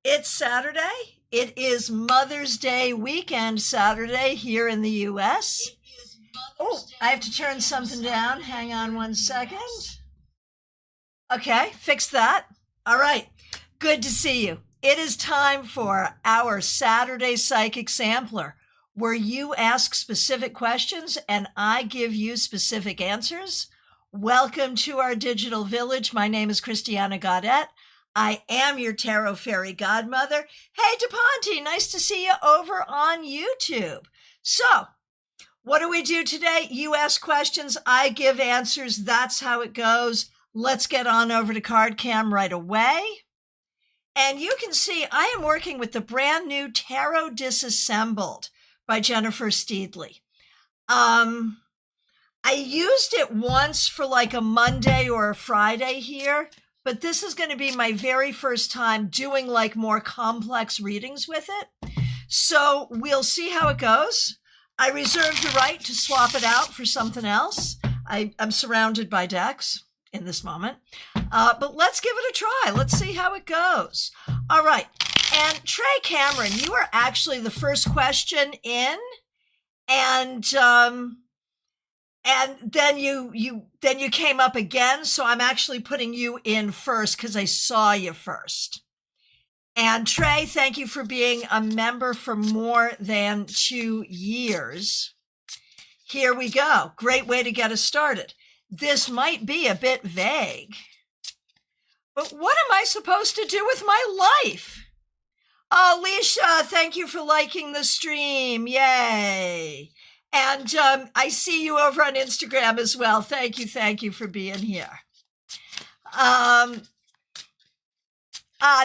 It's Saturday. It is Mother's Day weekend Saturday here in the U.S. Oh, I have to turn something down. Hang on one second. Okay, fix that. All right. Good to see you. It is time for our Saturday Psychic Sampler, where you ask specific questions and I give you specific answers. Welcome to our digital village. My name is Christiana Gaudette. I am your Tarot Fairy Godmother. Hey, DePonte, nice to see you over on YouTube. So, what do we do today? You ask questions, I give answers. That's how it goes. Let's get on over to CardCam right away. And you can see I am working with the brand new Tarot Disassembled by Jennifer Steedley. I used it once for like a Monday or a Friday here, but this is going to be my very first time doing like more complex readings with it. So we'll see how it goes. I reserve the right to swap it out for something else. I'm surrounded by decks in this moment, but let's give it a try. Let's see how it goes. All right. And Trey Cameron, you are actually the first question in, and then you came up again, so I'm actually putting you in first because I saw you first. And Trey, thank you for being a member for more than 2 years. Here we go. Great way to get us started. This might be a bit vague, but what am I supposed to do with my life? Oh, Leisha, thank you for liking the stream. Yay. And I see you over on Instagram as well. Thank you for being here.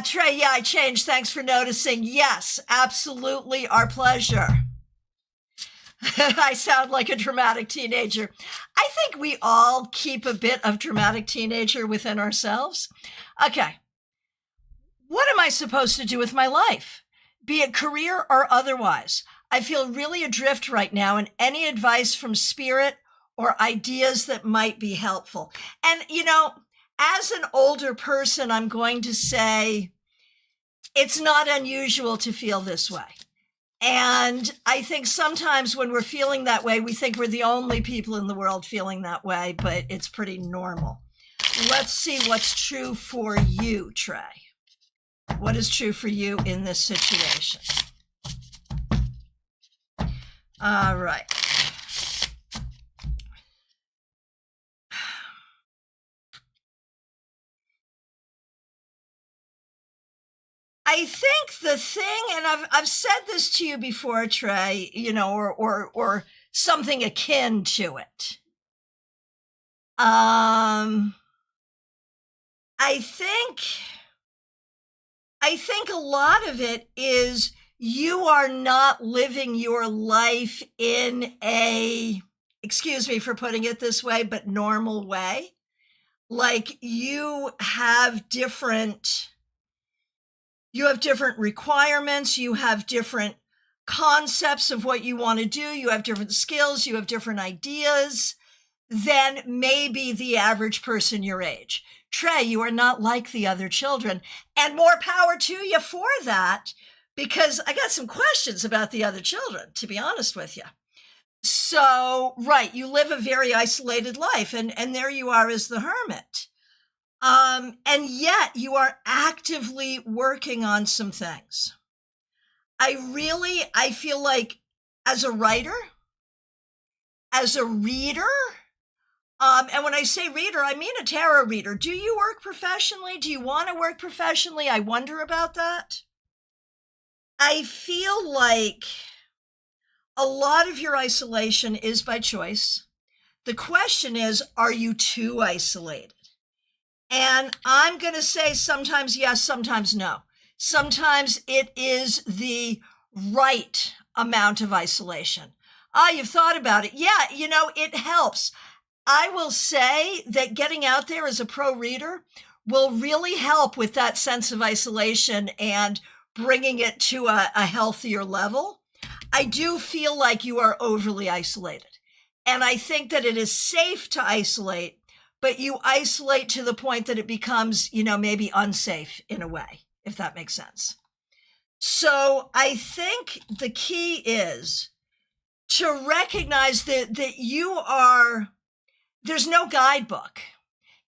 Trey, yeah, I changed. Thanks for noticing. Yes, absolutely, our pleasure. I sound like a dramatic teenager. I think we all keep a bit of dramatic teenager within ourselves. Okay. What am I supposed to do with my life? Be it career or otherwise. I feel really adrift right now, and any advice from spirit or ideas that might be helpful. And, you know, as an older person, I'm going to say it's not unusual to feel this way. And I think sometimes when we're feeling that way, we think we're the only people in the world feeling that way, but it's pretty normal. Let's see what's true for you, Trey. What is true for you in this situation? All right. I think the thing, and I've said this to you before, Trey, you know, or something akin to it. I think a lot of it is you are not living your life in a, excuse me for putting it this way, but normal way. Like you have different requirements, you have different concepts of what you want to do, you have different skills, you have different ideas than maybe the average person your age. Trey, you are not like the other children, and more power to you for that, because I got some questions about the other children, to be honest with you. So, right, you live a very isolated life, and there you are as the hermit. And yet you are actively working on some things. I feel like as a writer, as a reader, and when I say reader, I mean a tarot reader. Do you work professionally? Do you want to work professionally? I wonder about that. I feel like a lot of your isolation is by choice. The question is, are you too isolated? And I'm going to say sometimes yes, sometimes no. Sometimes it is the right amount of isolation. You've thought about it. Yeah, you know, it helps. I will say that getting out there as a pro reader will really help with that sense of isolation and bringing it to a healthier level. I do feel like you are overly isolated. And I think that it is safe to isolate, but you isolate to the point that it becomes, you know, maybe unsafe in a way, if that makes sense. So I think the key is to recognize that you are, there's no guidebook.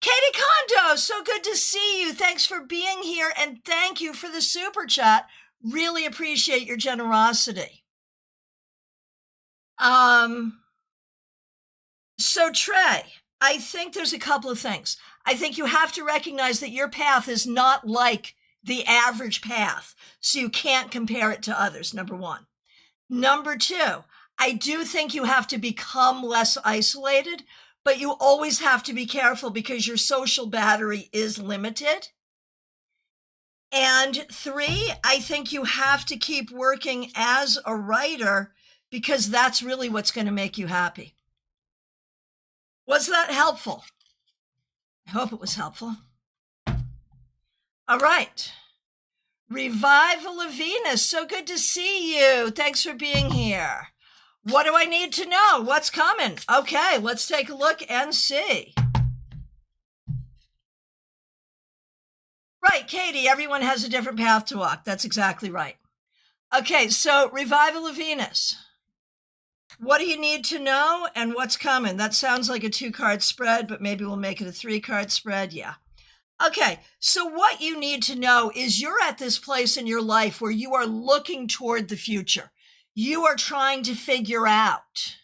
Katie Kondo, so good to see you. Thanks for being here, and thank you for the super chat. Really appreciate your generosity. So Trey, I think there's a couple of things. I think you have to recognize that your path is not like the average path, so you can't compare it to others, number one. Number two, I do think you have to become less isolated, but you always have to be careful because your social battery is limited. And three, I think you have to keep working as a writer because that's really what's going to make you happy. Was that helpful? I hope it was helpful. All right. Revival of Venus, so good to see you. Thanks for being here. What do I need to know? What's coming? Okay, let's take a look and see. Right, Katie, everyone has a different path to walk. That's exactly right. Okay, so Revival of Venus. What do you need to know and what's coming? That sounds like a 2-card spread, but maybe we'll make it a 3-card spread. Yeah. Okay, so what you need to know is you're at this place in your life where you are looking toward the future. You are trying to figure out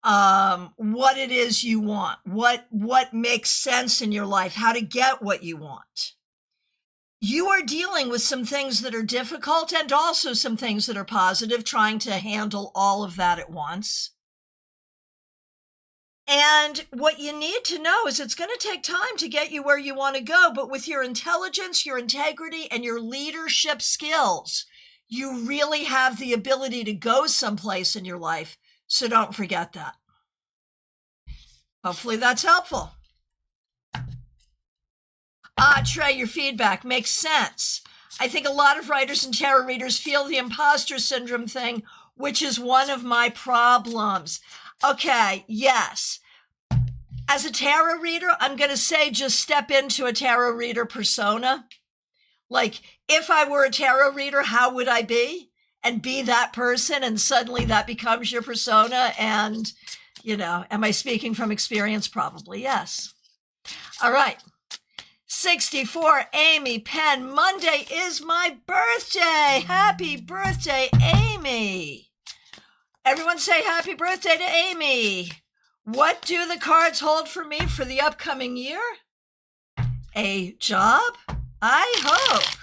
what it is you want, what makes sense in your life, how to get what you want. You are dealing with some things that are difficult and also some things that are positive, trying to handle all of that at once. And what you need to know is it's going to take time to get you where you want to go, but with your intelligence, your integrity, and your leadership skills, you really have the ability to go someplace in your life. So don't forget that. Hopefully that's helpful. Trey, your feedback makes sense. I think a lot of writers and tarot readers feel the imposter syndrome thing, which is one of my problems. Okay, yes. As a tarot reader, I'm going to say just step into a tarot reader persona. Like, if I were a tarot reader, how would I be? And be that person, and suddenly that becomes your persona. And, you know, am I speaking from experience? Probably, yes. All right. 64, Amy Penn. Monday is my birthday. Happy birthday, Amy. Everyone say happy birthday to Amy. What do the cards hold for me for the upcoming year? A job? I hope.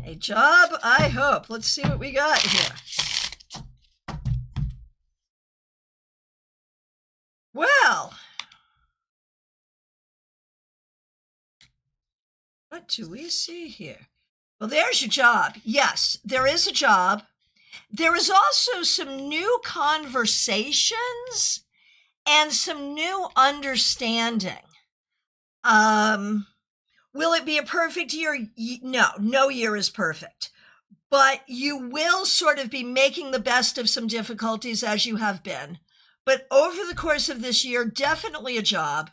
A job? I hope. Let's see what we got here. Well, what do we see here? Well, there's your job. Yes, there is a job. There is also some new conversations and some new understanding. Will it be a perfect year? No, no year is perfect. But you will sort of be making the best of some difficulties as you have been. But over the course of this year, definitely a job.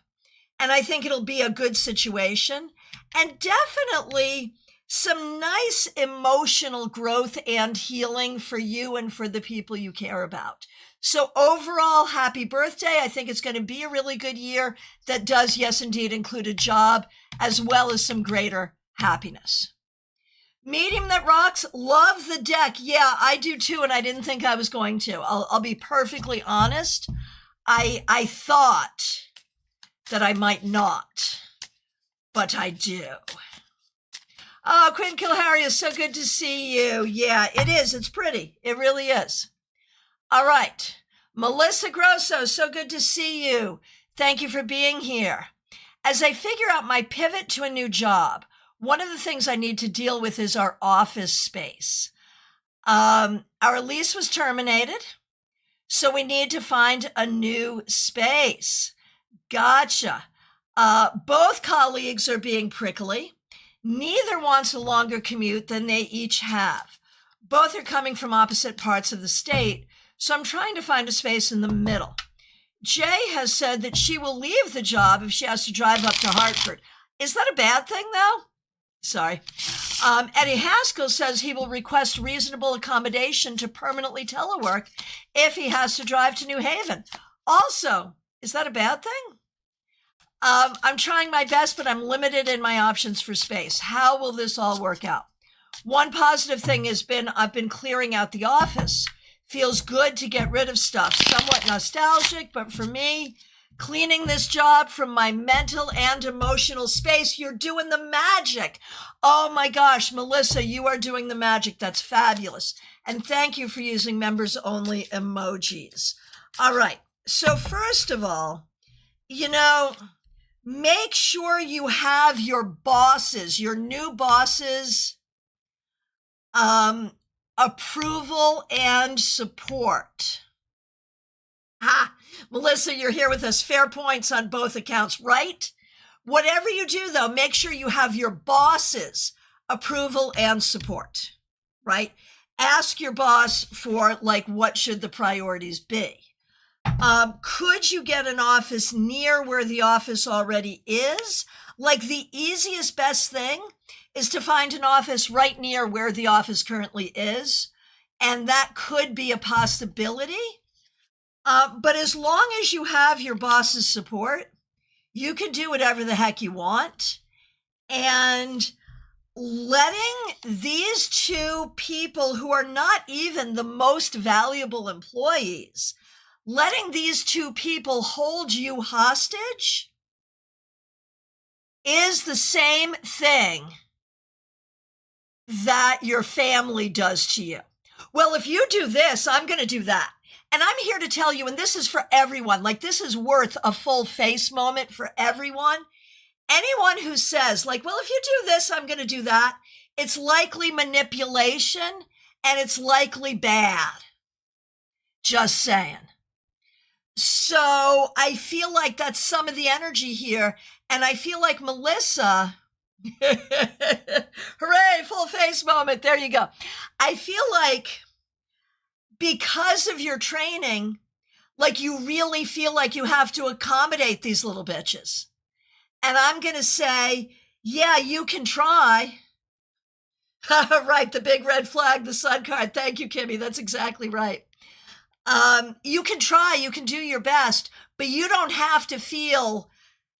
And I think it'll be a good situation. And definitely some nice emotional growth and healing for you and for the people you care about. So overall, happy birthday. I think it's going to be a really good year that does, yes, indeed, include a job as well as some greater happiness. Medium that rocks, love the deck. Yeah, I do too, and I didn't think I was going to. I'll be perfectly honest. I thought that I might not, but I do. Oh, Quinn Kilhary, is so good to see you. Yeah, it is. It's pretty. It really is. All right. Melissa Grosso, so good to see you. Thank you for being here. As I figure out my pivot to a new job, one of the things I need to deal with is our office space. Our lease was terminated, so we need to find a new space. Gotcha. Both colleagues are being prickly. Neither wants a longer commute than they each have. Both are coming from opposite parts of the state, so I'm trying to find a space in the middle. Jay has said that she will leave the job if she has to drive up to Hartford. Is that a bad thing, though? Sorry. Eddie Haskell says he will request reasonable accommodation to permanently telework if he has to drive to New Haven. Also, is that a bad thing? I'm trying my best, but I'm limited in my options for space. How will this all work out? One positive thing has been I've been clearing out the office. Feels good to get rid of stuff. Somewhat nostalgic, but for me, cleaning this job from my mental and emotional space, you're doing the magic. Oh my gosh, Melissa, you are doing the magic. That's fabulous. And thank you for using members only emojis. All right. So first of all, make sure you have your bosses, your new bosses, approval and support. Melissa, you're here with us. Fair points on both accounts, right? Whatever you do, though, make sure you have your boss's approval and support, right? Ask your boss for, what should the priorities be? Could you get an office near where the office already is? The easiest, best thing is to find an office right near where the office currently is. And that could be a possibility. But as long as you have your boss's support, you can do whatever the heck you want. And letting these two people who are not even the most valuable employees, letting these two people hold you hostage is the same thing that your family does to you. Well, if you do this, I'm going to do that. And I'm here to tell you, and this is for everyone, this is worth a full face moment for everyone. Anyone who says, well, if you do this, I'm going to do that, it's likely manipulation and it's likely bad. Just saying. So I feel like that's some of the energy here. And I feel like Melissa, hooray, full face moment. There you go. I feel like because of your training, you really feel like you have to accommodate these little bitches. And I'm going to say, yeah, you can try. Right, the big red flag, the sun card. Thank you, Kimmy. That's exactly right. You can try, you can do your best, but you don't have to feel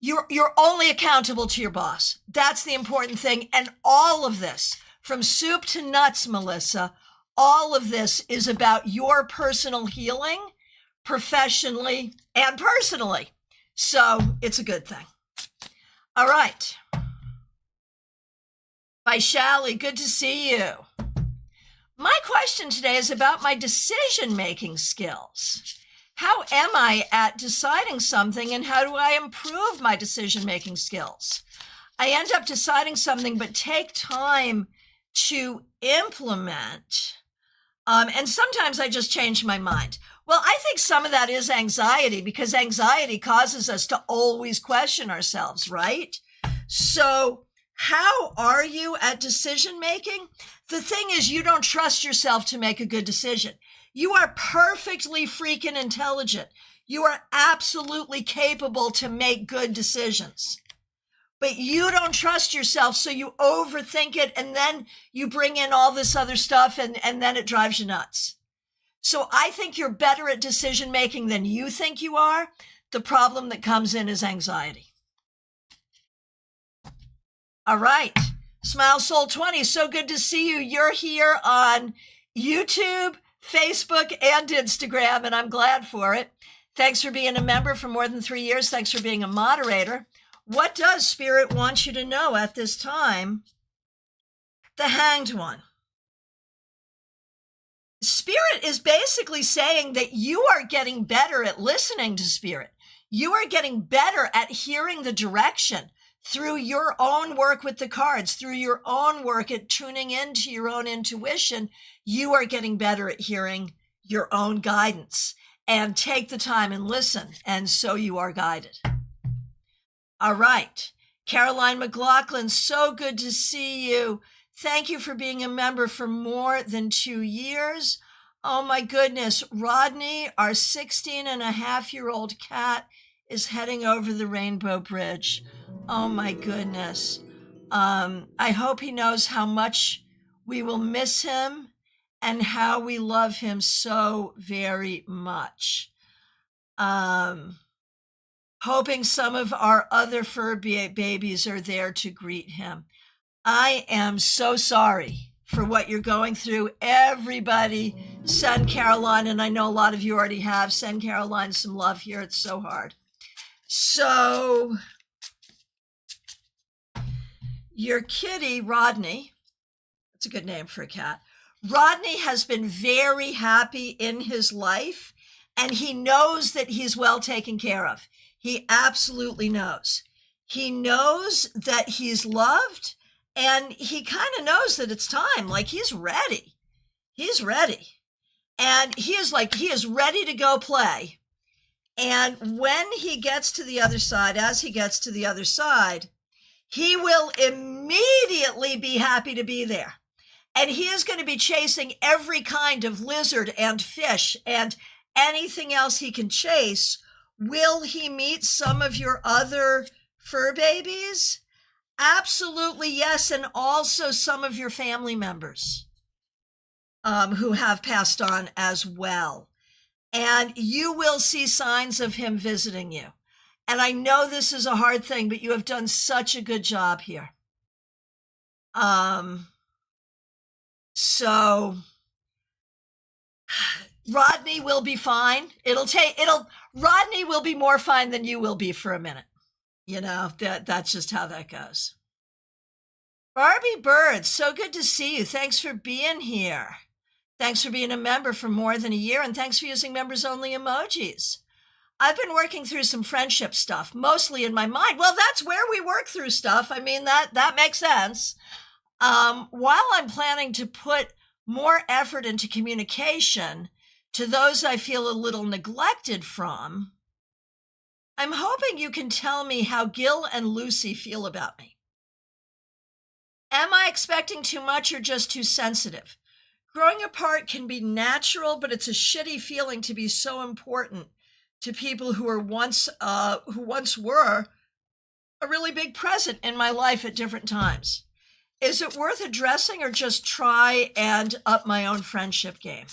you're only accountable to your boss. That's the important thing. And all of this, from soup to nuts, Melissa, all of this is about your personal healing, professionally and personally. So it's a good thing. All right. Vaishali, good to see you. My question today is about my decision-making skills. How am I at deciding something, and how do I improve my decision-making skills? I end up deciding something, but take time to implement. And sometimes I just change my mind. Well, I think some of that is anxiety, because anxiety causes us to always question ourselves, right? So how are you at decision-making? The thing is, you don't trust yourself to make a good decision. You are perfectly freaking intelligent. You are absolutely capable to make good decisions. But you don't trust yourself, so you overthink it, and then you bring in all this other stuff, and then it drives you nuts. So I think you're better at decision-making than you think you are. The problem that comes in is anxiety. All right. Smile Soul 20, so good to see you. You're here on YouTube, Facebook, and Instagram, and I'm glad for it. Thanks for being a member for more than 3 years. Thanks for being a moderator. What does Spirit want you to know at this time? The Hanged One. Spirit is basically saying that you are getting better at listening to Spirit. You are getting better at hearing the direction through your own work with the cards, through your own work at tuning into your own intuition. You are getting better at hearing your own guidance, and take the time and listen, and so you are guided. All right. Caroline McLaughlin, so good to see you. Thank you for being a member for more than 2 years. Oh my goodness. Rodney, our 16-and-a-half-year-old cat, is heading over the Rainbow Bridge. Oh my goodness. I hope he knows how much we will miss him and how we love him so very much. Hoping some of our other fur babies are there to greet him. I am so sorry for what you're going through. Everybody send Caroline, and I know a lot of you already have, send Caroline some love here. It's so hard. So your kitty, Rodney, that's a good name for a cat. Rodney has been very happy in his life, and he knows that he's well taken care of. He absolutely knows. He knows that he's loved, and he kind of knows that it's time. Like, he's ready. He's ready. And he is ready to go play. And when he gets to the other side, as he gets to the other side, he will immediately be happy to be there. And he is going to be chasing every kind of lizard and fish and anything else he can chase. Will he meet some of your other fur babies? Absolutely, yes. And also some of your family members who have passed on as well. And you will see signs of him visiting you. And I know this is a hard thing, but you have done such a good job here. So Rodney will be fine. Rodney will be more fine than you will be for a minute. You know, that's just how that goes. Barbie Bird, so good to see you. Thanks for being here. Thanks for being a member for more than a year, and thanks for using members-only emojis. I've been working through some friendship stuff, mostly in my mind. Well, that's where we work through stuff. I mean, that makes sense. While I'm planning to put more effort into communication to those I feel a little neglected from, I'm hoping you can tell me how Gil and Lucy feel about me. Am I expecting too much or just too sensitive? Growing apart can be natural, but it's a shitty feeling to be so important to people who once were a really big present in my life at different times. Is it worth addressing or just try and up my own friendship game?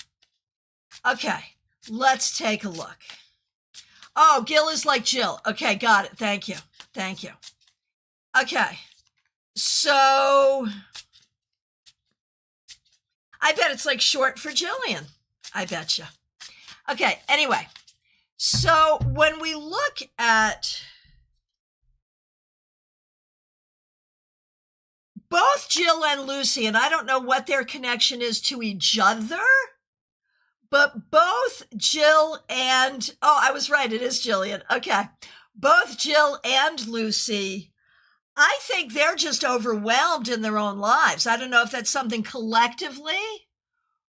Okay, let's take a look. Oh, Gil is like Jill. Okay, got it. Thank you. Thank you. Okay, so I bet it's like short for Jillian. I bet you. Okay, anyway, so when we look at both Jill and Lucy, and I don't know what their connection is to each other, but both Jill and, oh, I was right, it is Jillian. Okay. Both Jill and Lucy, I think they're just overwhelmed in their own lives. I don't know if that's something collectively.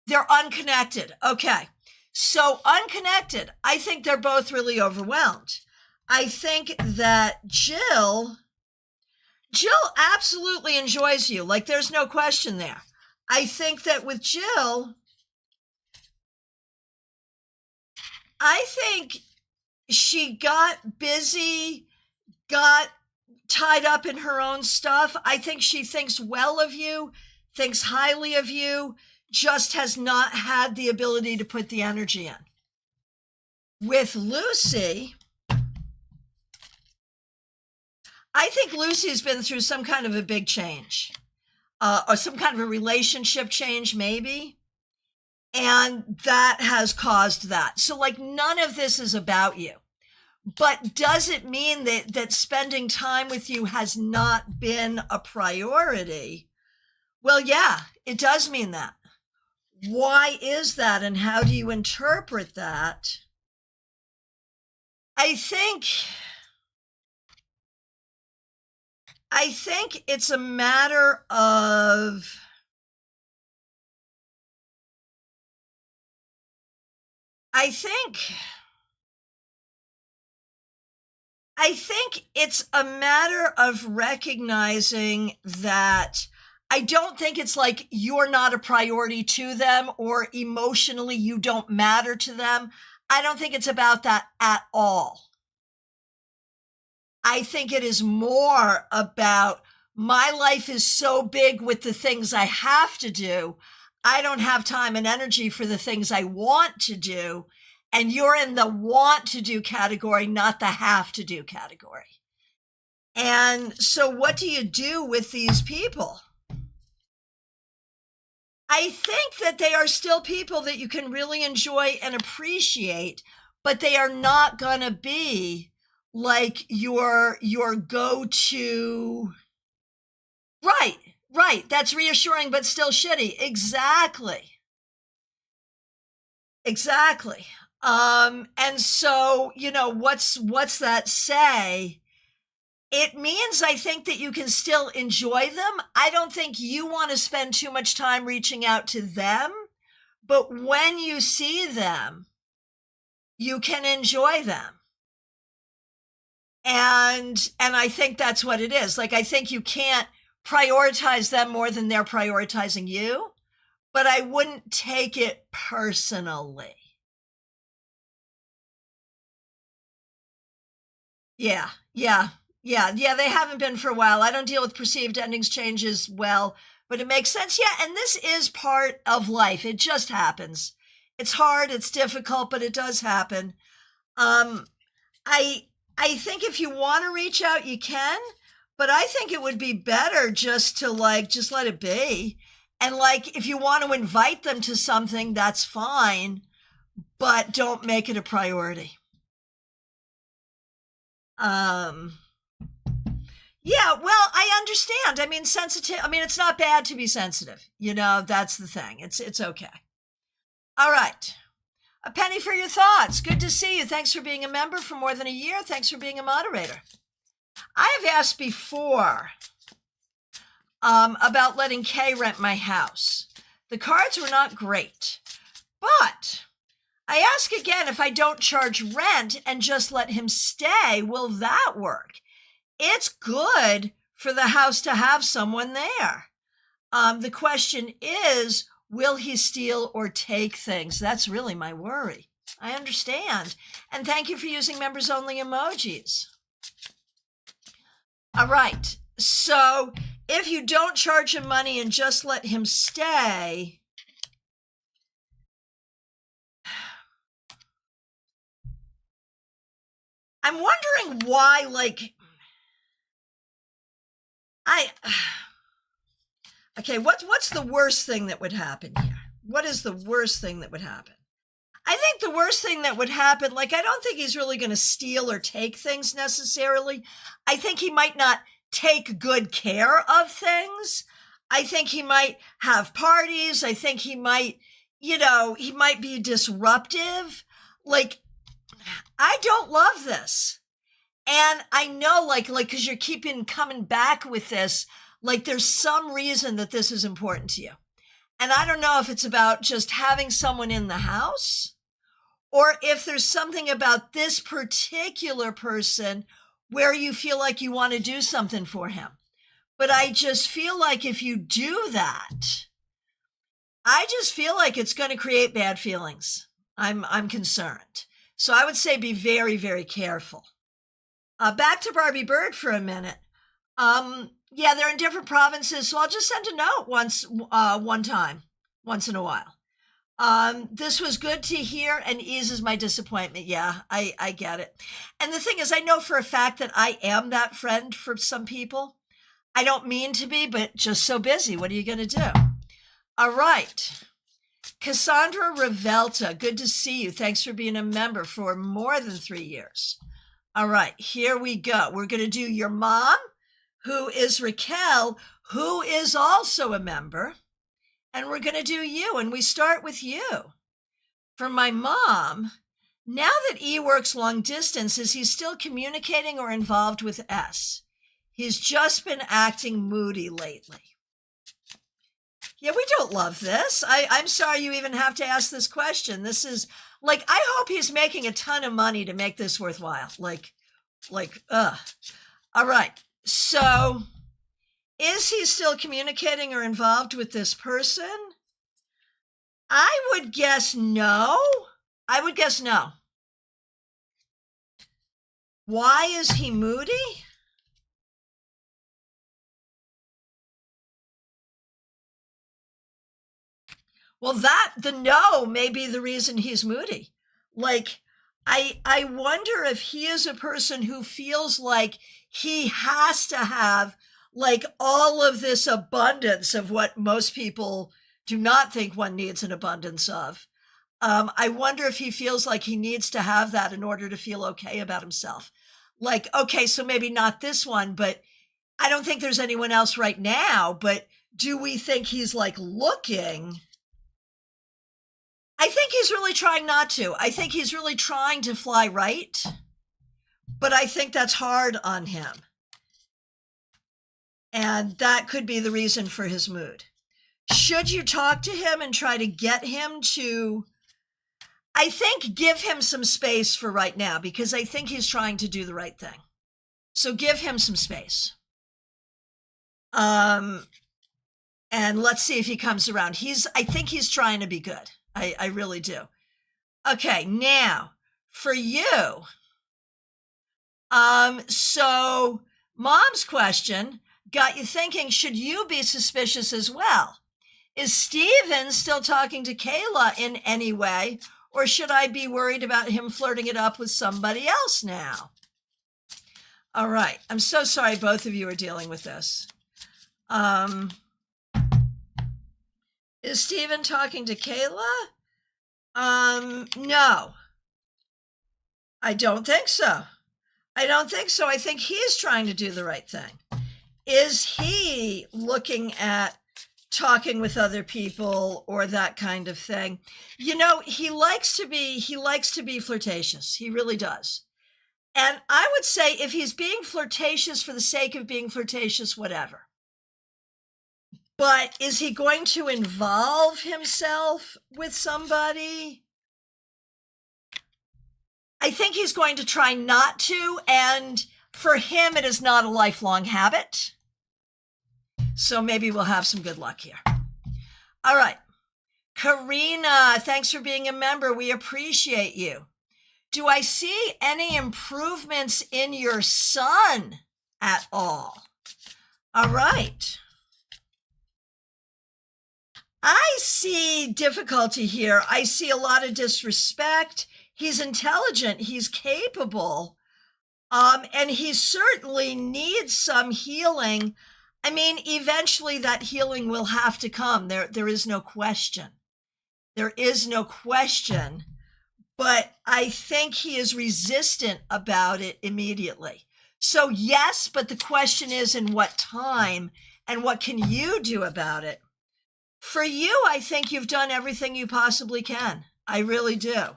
They're unconnected. Okay. So unconnected, I think they're both really overwhelmed. I think that Jill absolutely enjoys you. Like, there's no question there. I think that with Jill, I think she got busy, got tied up in her own stuff. I think she thinks well of you, thinks highly of you, just has not had the ability to put the energy in. With Lucy, I think Lucy's been through some kind of a big change, or some kind of a relationship change, maybe. And that has caused that. So, like, none of this is about you. But does it mean that spending time with you has not been a priority? Well, yeah, it does mean that. Why is that, and how do you interpret that? I think it's a matter of I think it's a matter of recognizing that I don't think it's like you're not a priority to them or emotionally you don't matter to them. I don't think it's about that at all. I think it is more about my life is so big with the things I have to do, I don't have time and energy for the things I want to do. And you're in the want to do category, not the have to do category. And so what do you do with these people? I think that they are still people that you can really enjoy and appreciate, but they are not going to be like your go-to. Right. That's reassuring, but still shitty. Exactly. And so, what's that say? It means, I think, that you can still enjoy them. I don't think you want to spend too much time reaching out to them, but when you see them, you can enjoy them. And I think that's what it is. Like, I think you can't prioritize them more than they're prioritizing you, but I wouldn't take it personally. Yeah. They haven't been for a while. I don't deal with perceived endings changes well, but it makes sense. Yeah, and this is part of life. It just happens. It's hard, it's difficult, but it does happen. I think if you want to reach out, you can, but I think it would be better just to just let it be. And if you want to invite them to something, that's fine, but don't make it a priority. Yeah, well, I understand. I mean, it's not bad to be sensitive. That's the thing. It's okay. All right. A penny for your thoughts. Good to see you. Thanks for being a member for more than a year. Thanks for being a moderator. I have asked before about letting Kay rent my house. The cards were not great, but I ask again, if I don't charge rent and just let him stay, will that work? It's good for the house to have someone there. The question is, will he steal or take things? That's really my worry. I understand. And thank you for using members only emojis. All right. So if you don't charge him money and just let him stay, I'm wondering why, okay, what's the worst thing that would happen here? What is the worst thing that would happen? I think the worst thing that would happen, I don't think he's really going to steal or take things necessarily. I think he might not take good care of things. I think he might have parties. I think he might, he might be disruptive. I don't love this. And I know, because you're coming back with this, there's some reason that this is important to you. And I don't know if it's about just having someone in the house, or if there's something about this particular person where you feel like you want to do something for him. But I just feel like if you do that, I just feel like it's going to create bad feelings. I'm concerned. So I would say be very, very careful. Back to Barbie Bird for a minute. Yeah, they're in different provinces, so I'll just send a note once in a while. This was good to hear and eases my disappointment. Yeah, I get it. And the thing is, I know for a fact that I am that friend for some people. I don't mean to be, but just so busy. What are you going to do? All right. Cassandra Revelta, good to see you. Thanks for being a member for more than 3 years. All right, here we go. We're going to do your mom, who is Raquel, who is also a member. And we're going to do you, and we start with you. For my mom, now that E works long distance, is he still communicating or involved with S? He's just been acting moody lately. Yeah, we don't love this. I'm sorry you even have to ask this question. This is, I hope he's making a ton of money to make this worthwhile. All right, so is he still communicating or involved with this person? I would guess no. Why is he moody? Well, the no may be the reason he's moody. Like, I wonder if he is a person who feels like he has to have like all of this abundance of what most people do not think one needs an abundance of. I wonder if he feels like he needs to have that in order to feel okay about himself. Like, okay, so maybe not this one, but I don't think there's anyone else right now, but do we think he's like looking? I think he's really trying not to. I think he's really trying to fly right, but I think that's hard on him. And that could be the reason for his mood. Should you talk to him and try to get him to, I think, give him some space for right now, because I think he's trying to do the right thing. So give him some space. And let's see if he comes around. I think he's trying to be good. I really do. Okay, now for you. So Mom's question got you thinking, should you be suspicious as well? Is Steven still talking to Kayla in any way, or should I be worried about him flirting it up with somebody else now? All right. I'm so sorry both of you are dealing with this. Is Steven talking to Kayla? No. I don't think so. I think he's trying to do the right thing. Is he looking at talking with other people or that kind of thing? You know, he likes to be flirtatious. He really does. And I would say if he's being flirtatious for the sake of being flirtatious, whatever. But is he going to involve himself with somebody? I think he's going to try not to, and for him, it is not a lifelong habit. So maybe we'll have some good luck here. All right. Karina, thanks for being a member. We appreciate you. Do I see any improvements in your son at all? All right. I see difficulty here. I see a lot of disrespect. He's intelligent. He's capable. And he certainly needs some healing. I mean, eventually that healing will have to come. There is no question. There is no question. But I think he is resistant about it immediately. So yes, but the question is in what time and what can you do about it? For you, I think you've done everything you possibly can. I really do.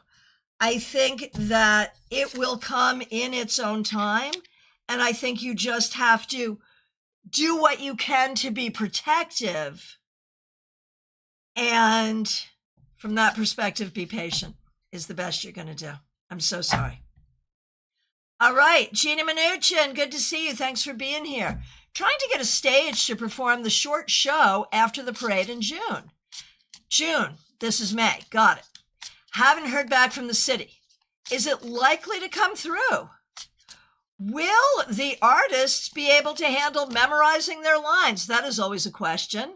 I think that it will come in its own time. And I think you just have to do what you can to be protective. And from that perspective, be patient is the best you're going to do. I'm so sorry. All right, Gina Mnuchin, good to see you. Thanks for being here. Trying to get a stage to perform the short show after the parade in June. June, this is May. Got it. Haven't heard back from the city. Is it likely to come through? Will the artists be able to handle memorizing their lines? That is always a question.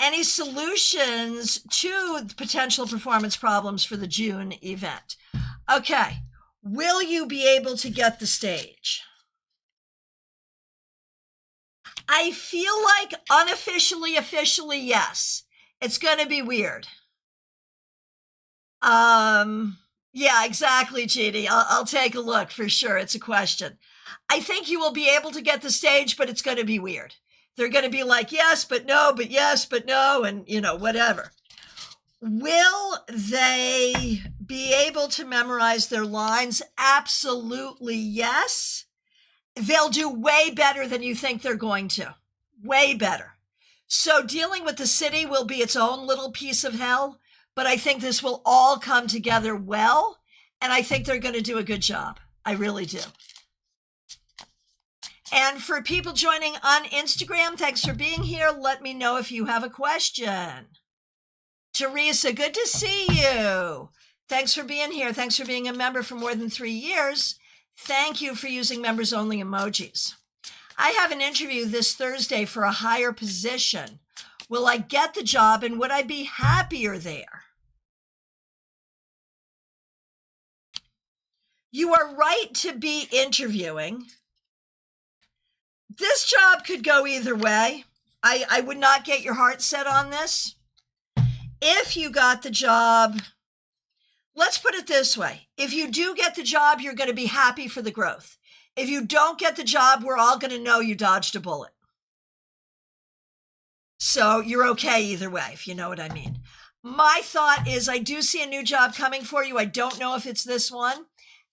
Any solutions to potential performance problems for the June event? Okay. Will you be able to get the stage? I feel like unofficially, officially, yes. It's going to be weird. Yeah, exactly, Jeannie. I'll take a look for sure. It's a question. I think you will be able to get the stage, but it's going to be weird. They're going to be like, yes, but no, but yes, but no, and, whatever. Will they be able to memorize their lines? Absolutely, yes. They'll do way better than you think they're going to. Way better. So dealing with the city will be its own little piece of hell, but I think this will all come together well, and I think they're going to do a good job. I really do. And for people joining on Instagram, thanks for being here. Let me know if you have a question. Teresa, good to see you. Thanks for being here. Thanks for being a member for more than 3 years. Thank you for using members-only emojis. I have an interview this Thursday for a higher position. Will I get the job, and would I be happier there? You are right to be interviewing. This job could go either way. I would not get your heart set on this. If you got the job, let's put it this way. If you do get the job, you're going to be happy for the growth. If you don't get the job, we're all going to know you dodged a bullet. So you're okay either way, if you know what I mean. My thought is I do see a new job coming for you. I don't know if it's this one.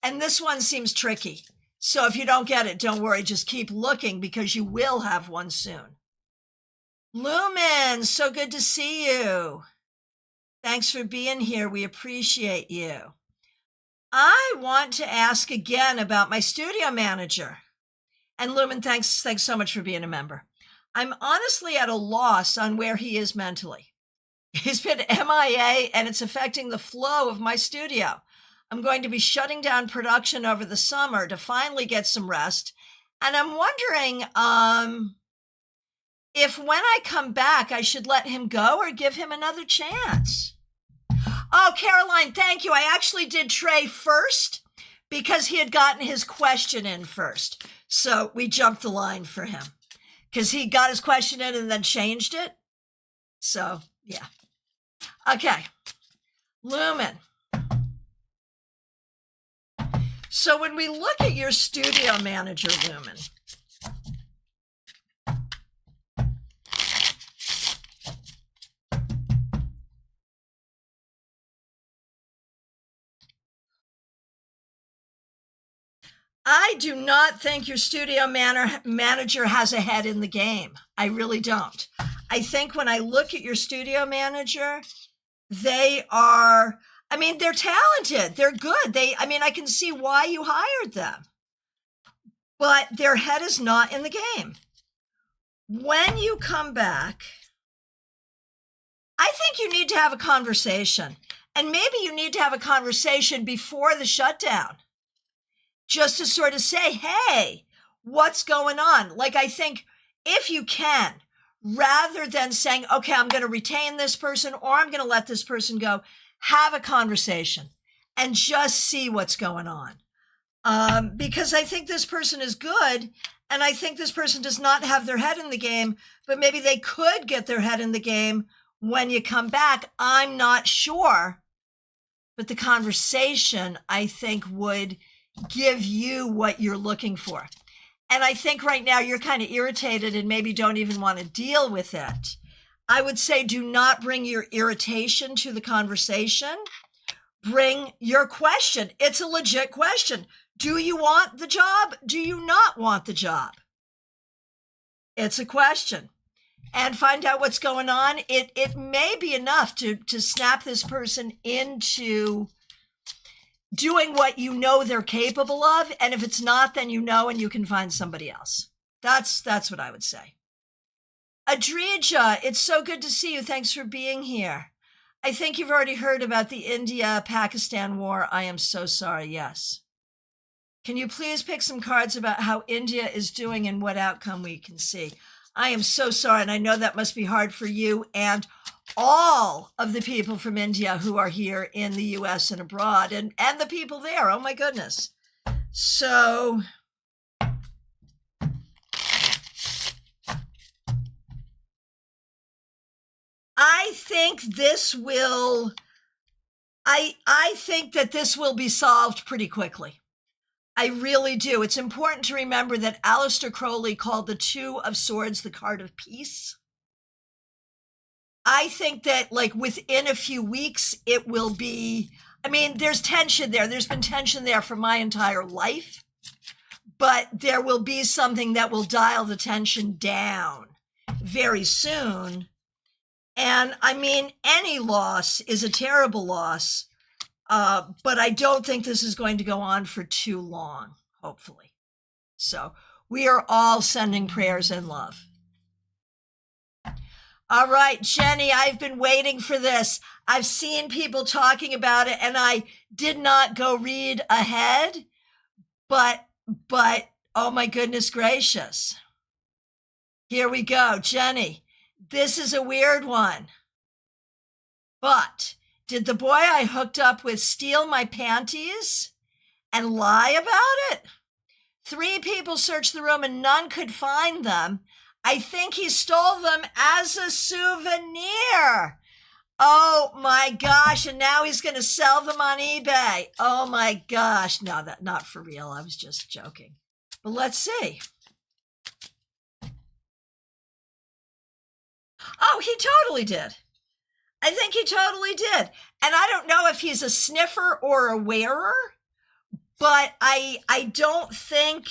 And this one seems tricky. So if you don't get it, don't worry. Just keep looking because you will have one soon. Lumen, so good to see you. Thanks for being here. We appreciate you. I want to ask again about my studio manager. And Lumen, thanks so much for being a member. I'm honestly at a loss on where he is mentally. He's been MIA and it's affecting the flow of my studio. I'm going to be shutting down production over the summer to finally get some rest. And I'm wondering if when I come back, I should let him go or give him another chance. Oh, Caroline, thank you. I actually did Trey first because he had gotten his question in first. So we jumped the line for him because he got his question in and then changed it. So, yeah. Okay. Lumen. So when we look at your studio manager, Lumen, I do not think your studio manager has a head in the game. I really don't. I think when I look at your studio manager, they're talented. They're good. I can see why you hired them. But their head is not in the game. When you come back, I think you need to have a conversation. And maybe you need to have a conversation before the shutdown. Just to sort of say, hey, what's going on? Like, I think if you can, rather than saying, okay, I'm going to retain this person or I'm going to let this person go, have a conversation and just see what's going on. Because I think this person is good and I think this person does not have their head in the game, but maybe they could get their head in the game when you come back. I'm not sure, but the conversation, I think, would give you what you're looking for. And I think right now you're kind of irritated and maybe don't even want to deal with it. I would say do not bring your irritation to the conversation. Bring your question. It's a legit question. Do you want the job? Do you not want the job? It's a question. And find out what's going on. It may be enough to snap this person into doing what you know they're capable of. And if it's not, then you know, and you can find somebody else. That's what I would say. Adrija, it's so good to see you. Thanks for being here. I think you've already heard about the India-Pakistan war. I am so sorry. Yes. Can you please pick some cards about how India is doing and what outcome we can see? I am so sorry. And I know that must be hard for you and all of the people from India who are here in the US and abroad and the people there. Oh my goodness. So I think this will, I think that this will be solved pretty quickly. I really do. It's important to remember that Aleister Crowley called the Two of Swords the card of peace. I think that like within a few weeks, it will be, there's tension there. There's been tension there for my entire life, but there will be something that will dial the tension down very soon. And any loss is a terrible loss, but I don't think this is going to go on for too long, hopefully. So we are all sending prayers and love. All right, Jenny, I've been waiting for this. I've seen people talking about it and I did not go read ahead, but oh my goodness gracious. Here we go, Jenny. This is a weird one. But did the boy I hooked up with steal my panties and lie about it? 3 people searched the room and none could find them. I think he stole them as a souvenir. Oh my gosh, and now he's going to sell them on eBay. Oh my gosh. No, that not for real. I was just joking. But let's see. Oh, he totally did. I think he totally did. And I don't know if he's a sniffer or a wearer, but I don't think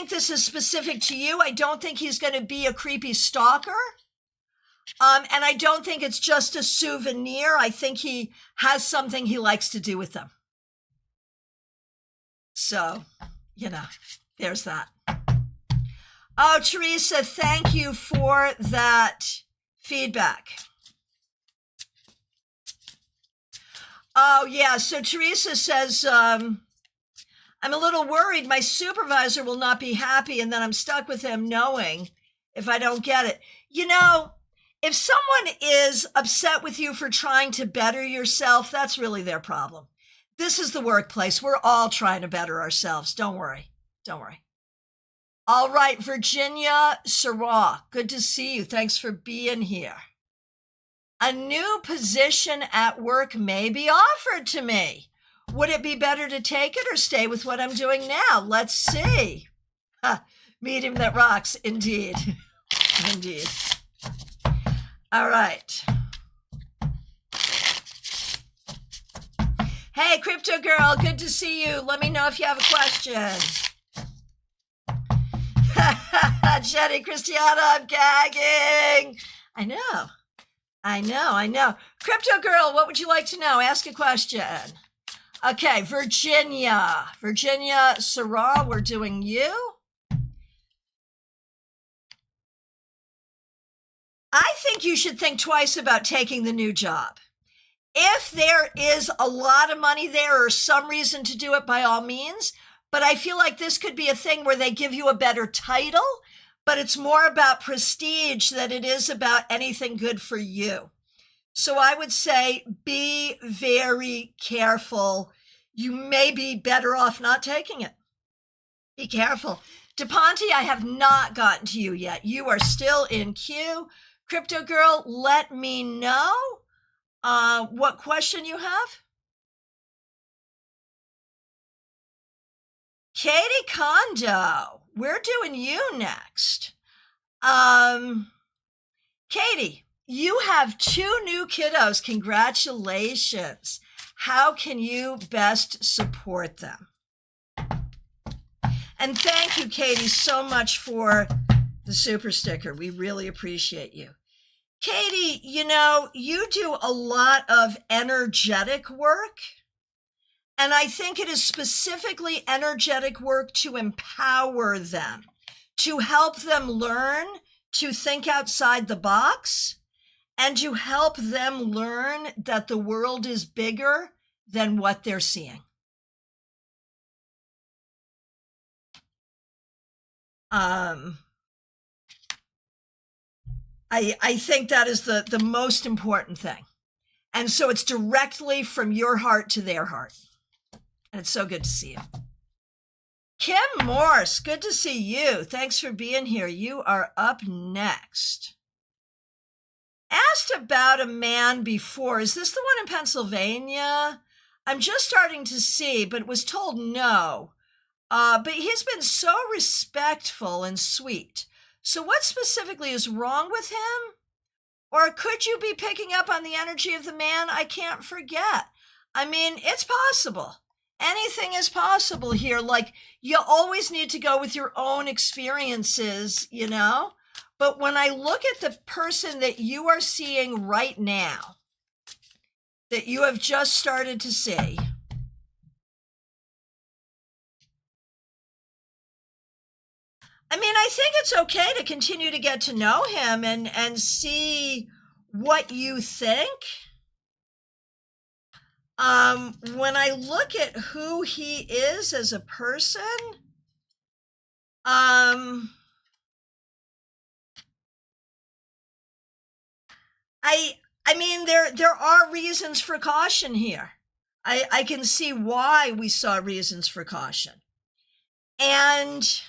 this is specific to you. I don't think he's going to be a creepy stalker. And I don't think it's just a souvenir. I think he has something he likes to do with them. So, there's that. Oh, Teresa, thank you for that feedback. Oh, yeah. So Teresa says, I'm a little worried my supervisor will not be happy and then I'm stuck with him knowing if I don't get it. If someone is upset with you for trying to better yourself, that's really their problem. This is the workplace. We're all trying to better ourselves. Don't worry. Don't worry. All right, Virginia Sarah, good to see you. Thanks for being here. A new position at work may be offered to me. Would it be better to take it or stay with what I'm doing now? Let's see. Medium that rocks, indeed. Indeed. All right. Hey, Crypto Girl, good to see you. Let me know if you have a question. Jenny, Christiana, I'm gagging. I know. Crypto Girl, what would you like to know? Ask a question. Okay, Virginia Sarah, we're doing you. I think you should think twice about taking the new job. If there is a lot of money there or some reason to do it, by all means. But I feel like this could be a thing where they give you a better title, but it's more about prestige than it is about anything good for you. So I would say be very careful. You may be better off not taking it. Be careful. DePonte, I have not gotten to you yet. You are still in queue. Crypto Girl, let me know what question you have. Katie Kondo, we're doing you next. Katie, you have 2 new kiddos. Congratulations. How can you best support them? And thank you, Katie, so much for the super sticker. We really appreciate you. Katie, you do a lot of energetic work. And I think it is specifically energetic work to empower them, to help them learn to think outside the box, and to help them learn that the world is bigger than what they're seeing. I think that is the most important thing. And so it's directly from your heart to their heart. And it's so good to see you. Kim Morse, good to see you. Thanks for being here. You are up next. Asked about a man before. Is this the one in Pennsylvania? I'm just starting to see, but was told no. But he's been so respectful and sweet. So what specifically is wrong with him? Or could you be picking up on the energy of the man? I can't forget. I mean, it's possible. Anything is possible here. Like, you always need to go with your own experiences, But when I look at the person that you are seeing right now, that you have just started to see, I mean, I think it's okay to continue to get to know him and see what you think. When I look at who he is as a person, I mean, there are reasons for caution here. I can see why we saw reasons for caution. And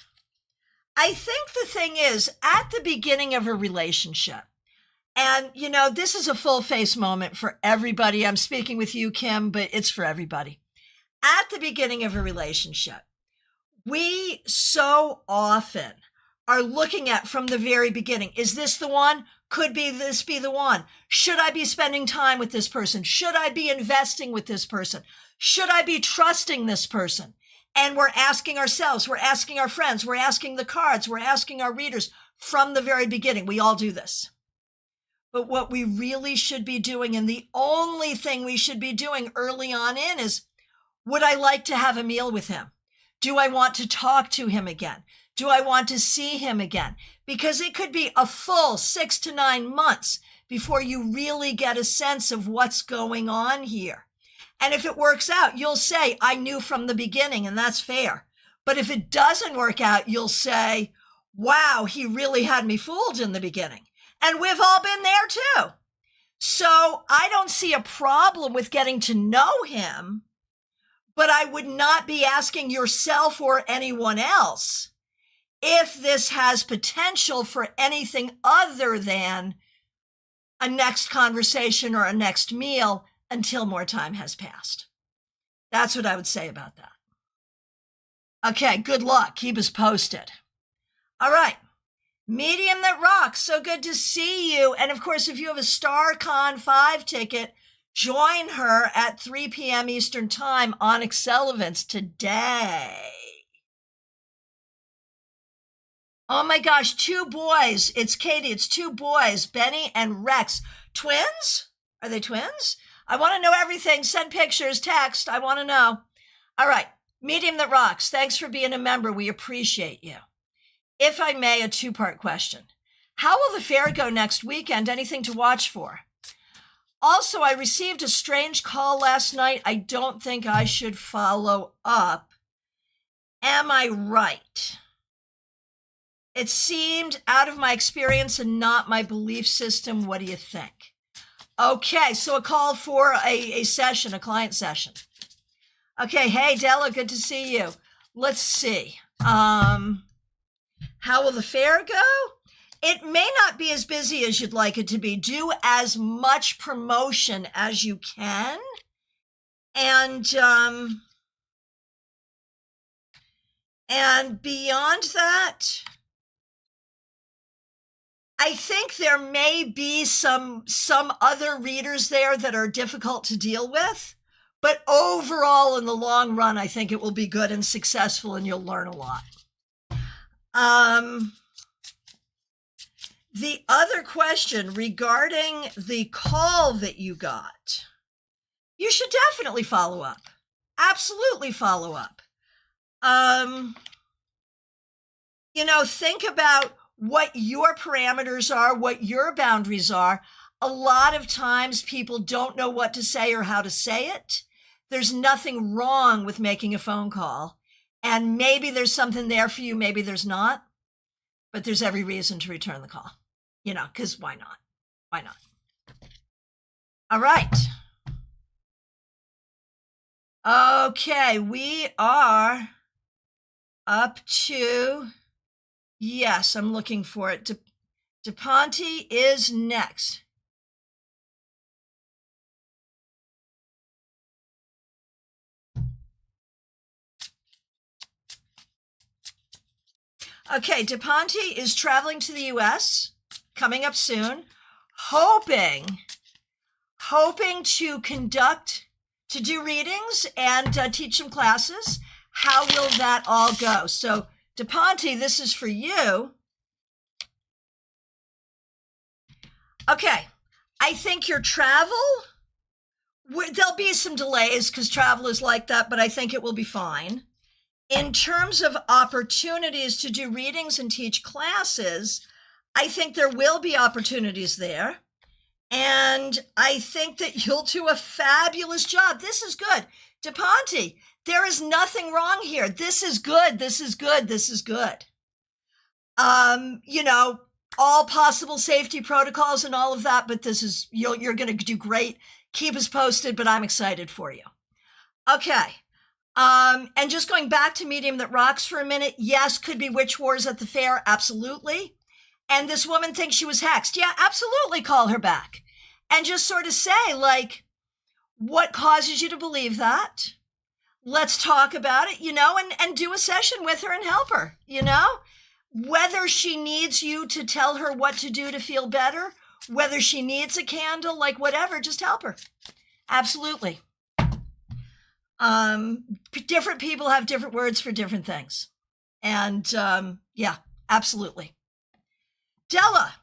I think the thing is, at the beginning of a relationship, and, you know, this is a full face moment for everybody. I'm speaking with you, Kim, but it's for everybody. At the beginning of a relationship, we so often are looking at from the very beginning, is this the one? Could this be the one? Should I be spending time with this person? Should I be investing with this person? Should I be trusting this person? And we're asking ourselves, we're asking our friends, we're asking the cards, we're asking our readers from the very beginning. We all do this. But what we really should be doing, and the only thing we should be doing early on in, is, would I like to have a meal with him? Do I want to talk to him again? Do I want to see him again? Because it could be a full 6 to 9 months before you really get a sense of what's going on here. And if it works out, you'll say, I knew from the beginning, and that's fair. But if it doesn't work out, you'll say, wow, he really had me fooled in the beginning. And we've all been there too. So I don't see a problem with getting to know him, but I would not be asking yourself or anyone else if this has potential for anything other than a next conversation or a next meal until more time has passed. That's what I would say about that. Okay, good luck. Keep us posted. All right. Medium that rocks. So good to see you. And of course, if you have a StaarCon 5 ticket, join her at 3 p.m. Eastern Time on Events today. Oh my gosh, 2 boys. It's Katie. It's 2 boys, Benny and Rex. Twins? Are they twins? I want to know everything. Send pictures, text. I want to know. All right. Medium that rocks. Thanks for being a member. We appreciate you. If I may, a 2-part question. How will the fair go next weekend? Anything to watch for? Also, I received a strange call last night. I don't think I should follow up. Am I right? It seemed out of my experience and not my belief system. What do you think? Okay, so a call for a session, a client session. Okay, hey, Della, good to see you. Let's see. How will the fair go? It may not be as busy as you'd like it to be. Do as much promotion as you can. And beyond that, I think there may be some other readers there that are difficult to deal with. But overall, in the long run, I think it will be good and successful, and you'll learn a lot. The other question regarding the call that you got, you should definitely follow up. Absolutely follow up. Think about what your parameters are, what your boundaries are. A lot of times people don't know what to say or how to say it. There's nothing wrong with making a phone call. And maybe there's something there for you, maybe there's not. But there's every reason to return the call. Because why not? Why not? All right. Okay, we are up to, yes, I'm looking for it. DePonte is next. Okay, DePonte is traveling to the U.S., coming up soon, hoping to do readings and teach some classes. How will that all go? So, DePonte, this is for you. Okay, I think your travel, there'll be some delays because travel is like that, but I think it will be fine. In terms of opportunities to do readings and teach classes, I think there will be opportunities there. And I think that you'll do a fabulous job. This is good. DePonte, there is nothing wrong here. This is good. This is good. This is good. all possible safety protocols and all of that, but this is, you're going to do great. Keep us posted, but I'm excited for you. Okay. And just going back to Medium That Rocks for a minute. Yes, could be witch wars at the fair. Absolutely. And this woman thinks she was hexed. Yeah, absolutely. Call her back and just sort of say, like, what causes you to believe that? Let's talk about it, and do a session with her and help her, whether she needs you to tell her what to do to feel better, whether she needs a candle, like whatever, just help her. Absolutely. Different people have different words for different things. And yeah, absolutely. Della,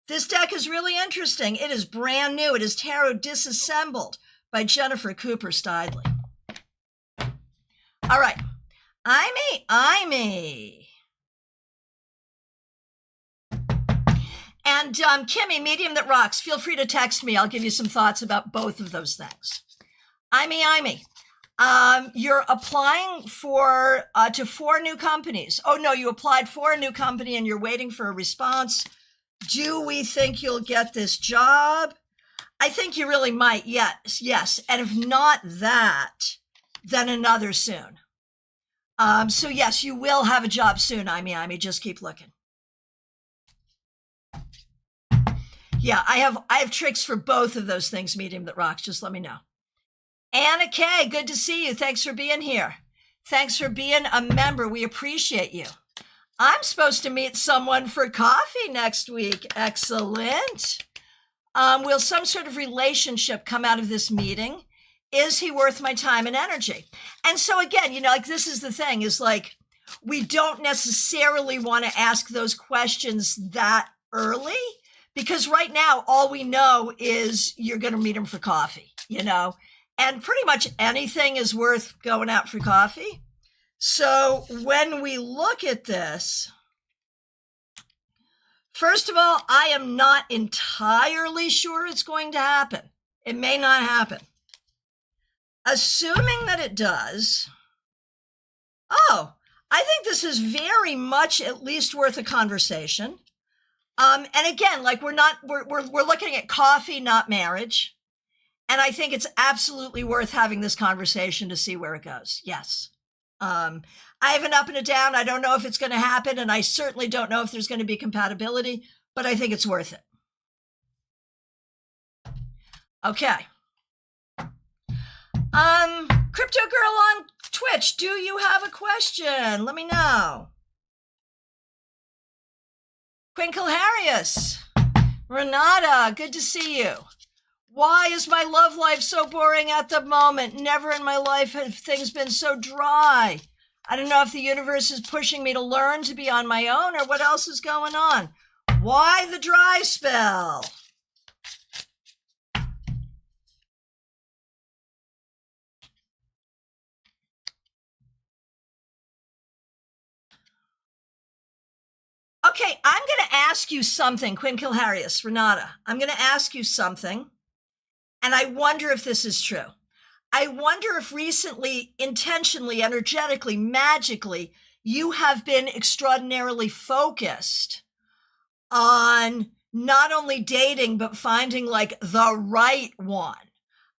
this deck is really interesting. It is brand new. It is Tarot Disassembled by Jennifer Cooper Stidley. All right. Imee. And Kimmy, Medium That Rocks, feel free to text me. I'll give you some thoughts about both of those things. Imee. You're applying for to 4 new companies. Oh, no, you applied for a new company and you're waiting for a response. Do we think you'll get this job? I think you really might. Yes. And if not that, then another soon. So yes, you will have a job soon, Imee. Just keep looking. Yeah, I have tricks for both of those things, Medium That Rocks. Just let me know. Anna K, good to see you. Thanks for being here. Thanks for being a member. We appreciate you. I'm supposed to meet someone for coffee next week. Excellent. Will some sort of relationship come out of this meeting? Is he worth my time and energy? And so again, this is the thing, is like, we don't necessarily want to ask those questions that early, because right now, all we know is you're going to meet him for coffee, and pretty much anything is worth going out for coffee. So when we look at this, first of all, I am not entirely sure it's going to happen. It may not happen. Assuming that it does, I think this is very much at least worth a conversation. And again, like we're looking at coffee, not marriage. And I think it's absolutely worth having this conversation to see where it goes. Yes. I have an up and a down. I don't know if it's going to happen. And I certainly don't know if there's going to be compatibility, but I think it's worth it. Okay. Crypto Girl on Twitch, do you have a question? Let me know. Quinkle Harrius, Renata, good to see you. Why is my love life so boring at the moment? Never in my life have things been so dry. I don't know if the universe is pushing me to learn to be on my own or what else is going on. Why the dry spell? Okay, I'm going to ask you something, Quinkle Harrius, Renata. I'm going to ask you something. And I wonder if this is true. I wonder if recently, intentionally, energetically, magically, you have been extraordinarily focused on not only dating, but finding like the right one.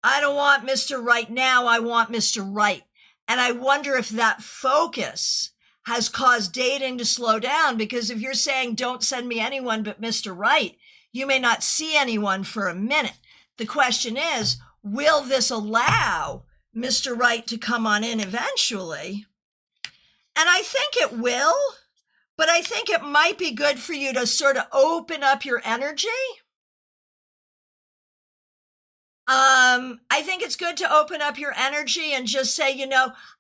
I don't want Mr. Right now. I want Mr. Right. And I wonder if that focus has caused dating to slow down, because if you're saying don't send me anyone but Mr. Right, you may not see anyone for a minute. The question is, will this allow Mr. Right to come on in eventually? And I think it will, but I think it might be good for you to sort of open up your energy. I think it's good to open up your energy and just say,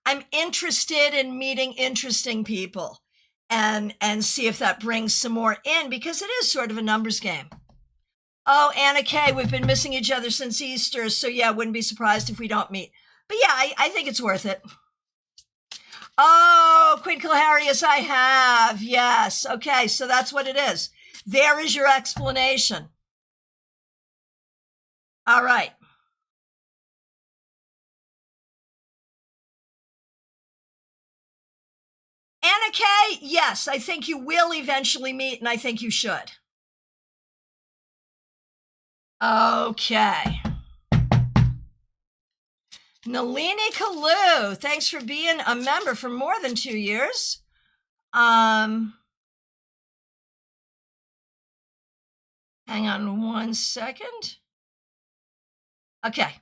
I'm interested in meeting interesting people and see if that brings some more in, because it is sort of a numbers game. Oh, Anna Kay, we've been missing each other since Easter. So yeah, wouldn't be surprised if we don't meet. But yeah, I think it's worth it. Oh, Quinkle Harrius, I have. Yes. Okay. So that's what it is. There is your explanation. All right. Anna Kay, yes, I think you will eventually meet, and I think you should. Okay. Nalini Kalu, thanks for being a member for more than 2 years. Hang on one second. Okay.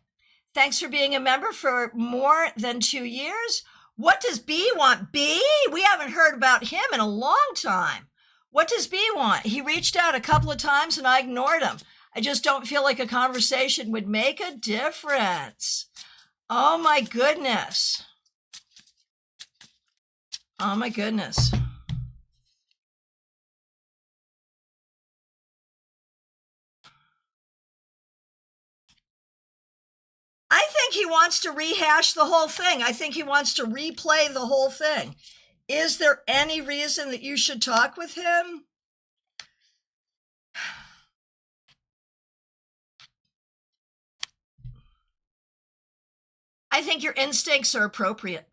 Thanks for being a member for more than 2 years. What does B want? B? We haven't heard about him in a long time. What does B want? He reached out a couple of times and I ignored him. I just don't feel like a conversation would make a difference. Oh my goodness. Oh my goodness. I think he wants to rehash the whole thing. I think he wants to replay the whole thing. Is there any reason that you should talk with him? I think your instincts are appropriate.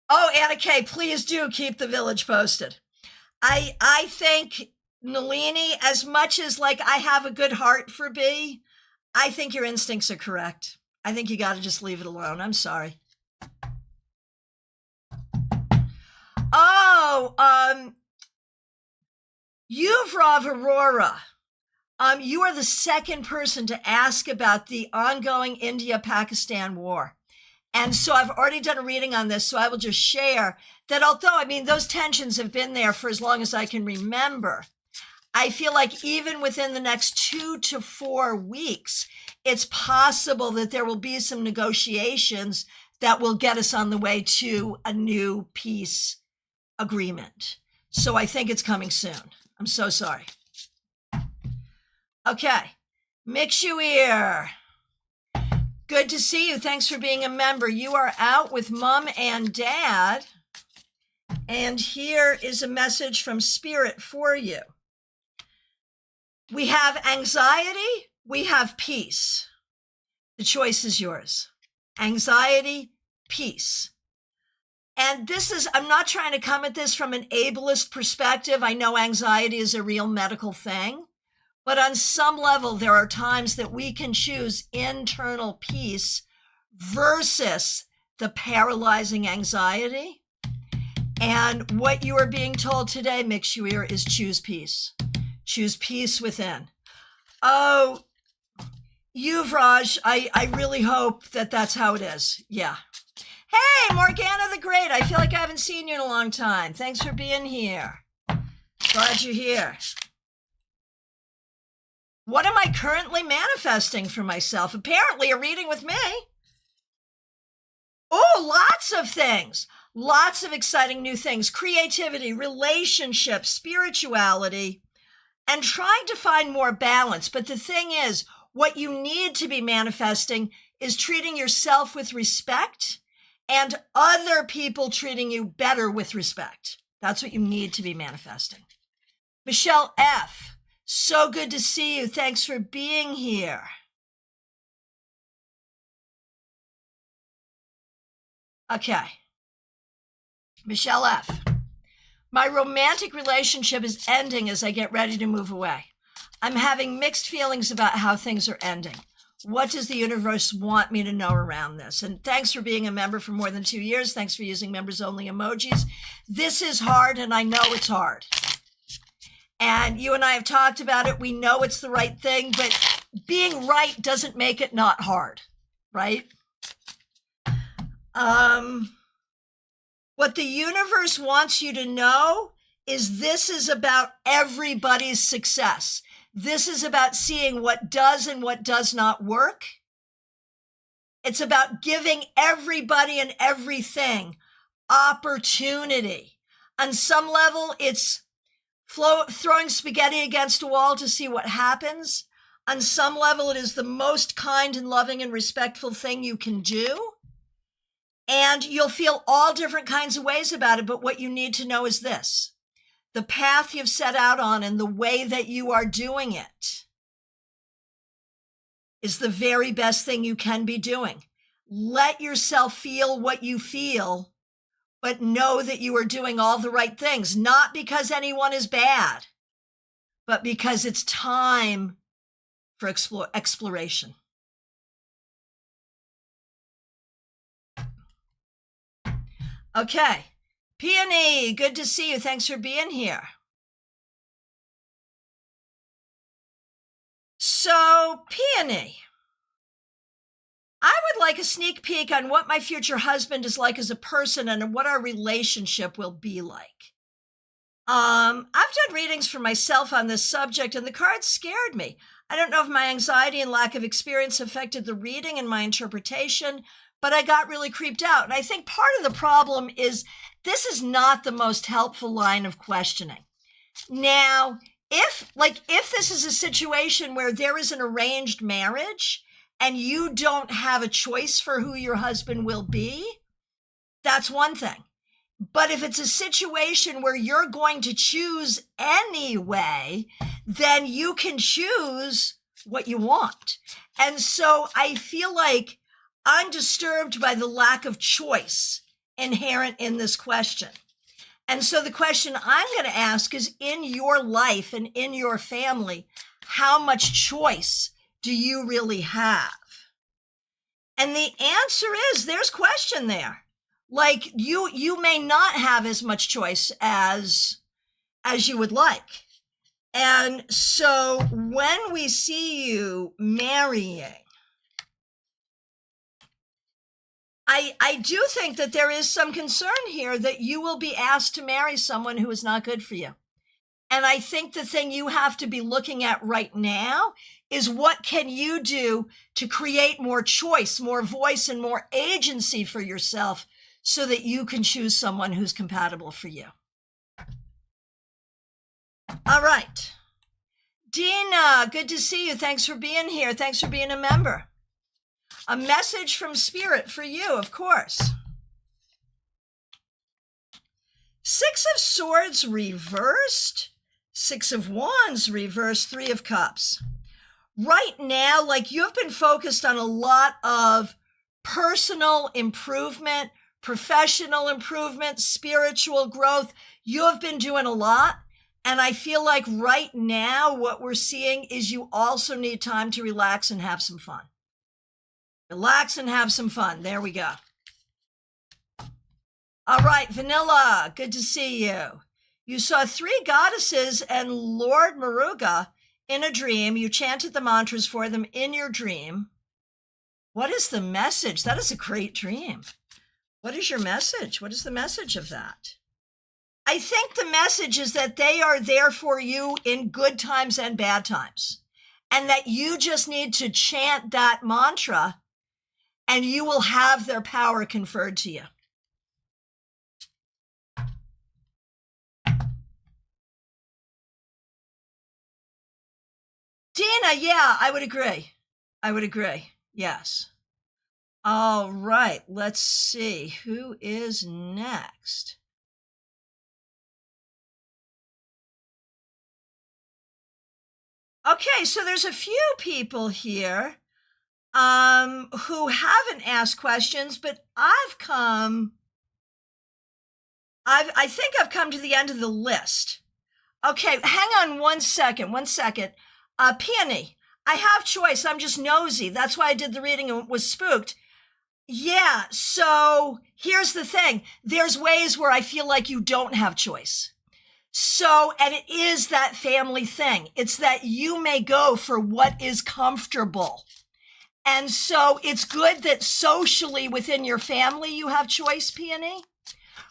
Oh, Anna Kay, please do keep the village posted. I think, Nalini, as much as like I have a good heart for B, I think your instincts are correct. I think you got to just leave it alone. I'm sorry. Oh, Yuvrov Aurora. You are the second person to ask about the ongoing India-Pakistan war. And so I've already done a reading on this, so I will just share that although, I mean, those tensions have been there for as long as I can remember, I feel like even within the next 2 to 4 weeks, it's possible that there will be some negotiations that will get us on the way to a new peace agreement. So I think it's coming soon. I'm so sorry. Okay, Mixuir. Good to see you. Thanks for being a member. You are out with mom and dad. And here is a message from Spirit for you. We have anxiety. We have peace. The choice is yours. Anxiety, peace. And this is, I'm not trying to come at this from an ableist perspective. I know anxiety is a real medical thing. But on some level, there are times that we can choose internal peace versus the paralyzing anxiety. And what you are being told today, Mixuir, is choose peace. Choose peace within. Oh, Yuvraj, I really hope that that's how it is. Yeah. Hey, Morgana the Great. I feel like I haven't seen you in a long time. Thanks for being here. Glad you're here. What am I currently manifesting for myself? Apparently a reading with me. Oh, lots of things. Lots of exciting new things. Creativity, relationships, spirituality, and trying to find more balance. But the thing is, what you need to be manifesting is treating yourself with respect and other people treating you better with respect. That's what you need to be manifesting. Michelle F., so good to see you. Thanks for being here. Okay. Michelle F. My romantic relationship is ending as I get ready to move away. I'm having mixed feelings about how things are ending. What does the universe want me to know around this? And thanks for being a member for more than 2 years. Thanks for using members only emojis. This is hard, and I know it's hard. And you and I have talked about it. We know it's the right thing, but being right doesn't make it not hard, right? What the universe wants you to know is this is about everybody's success. This is about seeing what does and what does not work. It's about giving everybody and everything opportunity. On some level, it's throwing spaghetti against a wall to see what happens. On some level, it is the most kind and loving and respectful thing you can do. And you'll feel all different kinds of ways about it. But what you need to know is this: the path you've set out on and the way that you are doing it is the very best thing you can be doing. Let yourself feel what you feel, but know that you are doing all the right things, not because anyone is bad, but because it's time for exploration. Okay. Peony, good to see you. Thanks for being here. So, Peony, I would like a sneak peek on what my future husband is like as a person and what our relationship will be like. I've done readings for myself on this subject, and the cards scared me. I don't know if my anxiety and lack of experience affected the reading and my interpretation, but I got really creeped out. And I think part of the problem is this is not the most helpful line of questioning. Now, if this is a situation where there is an arranged marriage and you don't have a choice for who your husband will be, that's one thing. But if it's a situation where you're going to choose anyway, then you can choose what you want. And so I feel like I'm disturbed by the lack of choice inherent in this question. And so the question I'm going to ask is, in your life and in your family, how much choice do you really have? And the answer is there's question there. Like you may not have as much choice as you would like. And so when we see you marrying, I do think that there is some concern here that you will be asked to marry someone who is not good for you. And I think the thing you have to be looking at right now is what can you do to create more choice, more voice, and more agency for yourself so that you can choose someone who's compatible for you. All right. Dina, good to see you. Thanks for being here. Thanks for being a member. A message from Spirit for you, of course. Six of Swords reversed. Six of Wands reversed. Three of Cups. Right now, like you've been focused on a lot of personal improvement, professional improvement, spiritual growth. You have been doing a lot. And I feel like right now what we're seeing is you also need time to relax and have some fun. Relax and have some fun. There we go. All right, Vanilla, good to see you. You saw three goddesses and Lord Muruga in a dream. You chanted the mantras for them in your dream. What is the message? That is a great dream. What is your message? What is the message of that? I think the message is that they are there for you in good times and bad times, and that you just need to chant that mantra and you will have their power conferred to you. Dina, yeah, I would agree. I would agree. Yes. All right, let's see who is next. Okay, so there's a few people here who haven't asked questions, but I think I've come to the end of the list. Okay, hang on one second. Peony, I have choice. I'm just nosy. That's why I did the reading and was spooked. Yeah, so here's the thing. There's ways where I feel like you don't have choice. So, and it is that family thing. It's that you may go for what is comfortable. And so it's good that socially within your family you have choice, Peony,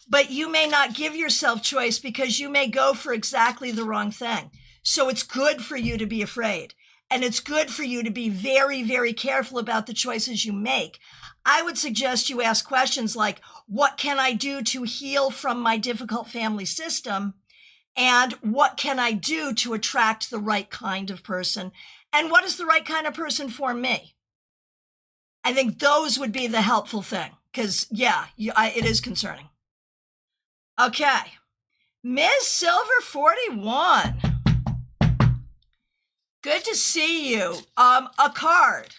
but you may not give yourself choice because you may go for exactly the wrong thing. So it's good for you to be afraid. And it's good for you to be very, very careful about the choices you make. I would suggest you ask questions like, what can I do to heal from my difficult family system? And what can I do to attract the right kind of person? And what is the right kind of person for me? I think those would be the helpful thing, because, yeah, it is concerning. Okay. Ms. Silver 41. Good to see you. A card.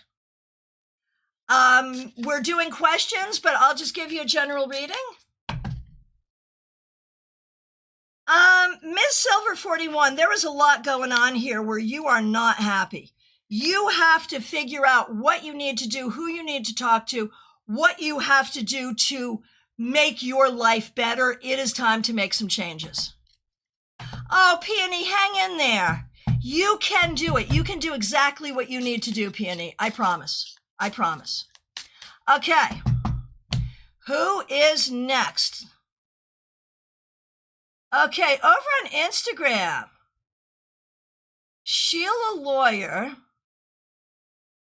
We're doing questions, but I'll just give you a general reading. Ms. Silver 41, there is a lot going on here where you are not happy. You have to figure out what you need to do, who you need to talk to, what you have to do to make your life better. It is time to make some changes. Oh, Peony, hang in there. You can do it. You can do exactly what you need to do, Peony. I promise. I promise. Okay. Who is next? Okay, over on Instagram, Sheila Lawyer.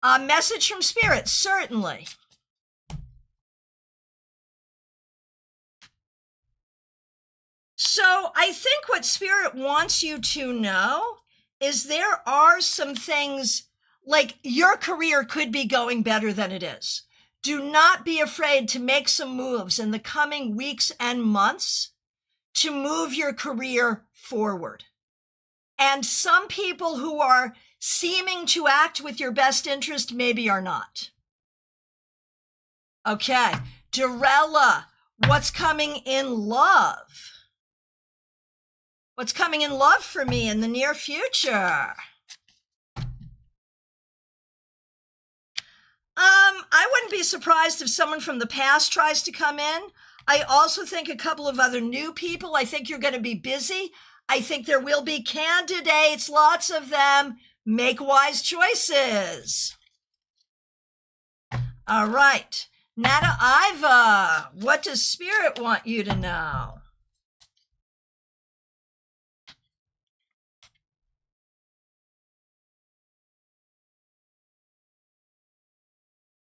A message from Spirit, certainly. So I think what Spirit wants you to know is there are some things, like your career could be going better than it is. Do not be afraid to make some moves in the coming weeks and months to move your career forward. And some people who are seeming to act with your best interest maybe are not. Okay, Dorella, what's coming in love? What's coming in love for me in the near future? I wouldn't be surprised if someone from the past tries to come in. I also think a couple of other new people. I think you're going to be busy. I think there will be candidates, lots of them. Make wise choices. All right. Nada Iva, what does Spirit want you to know?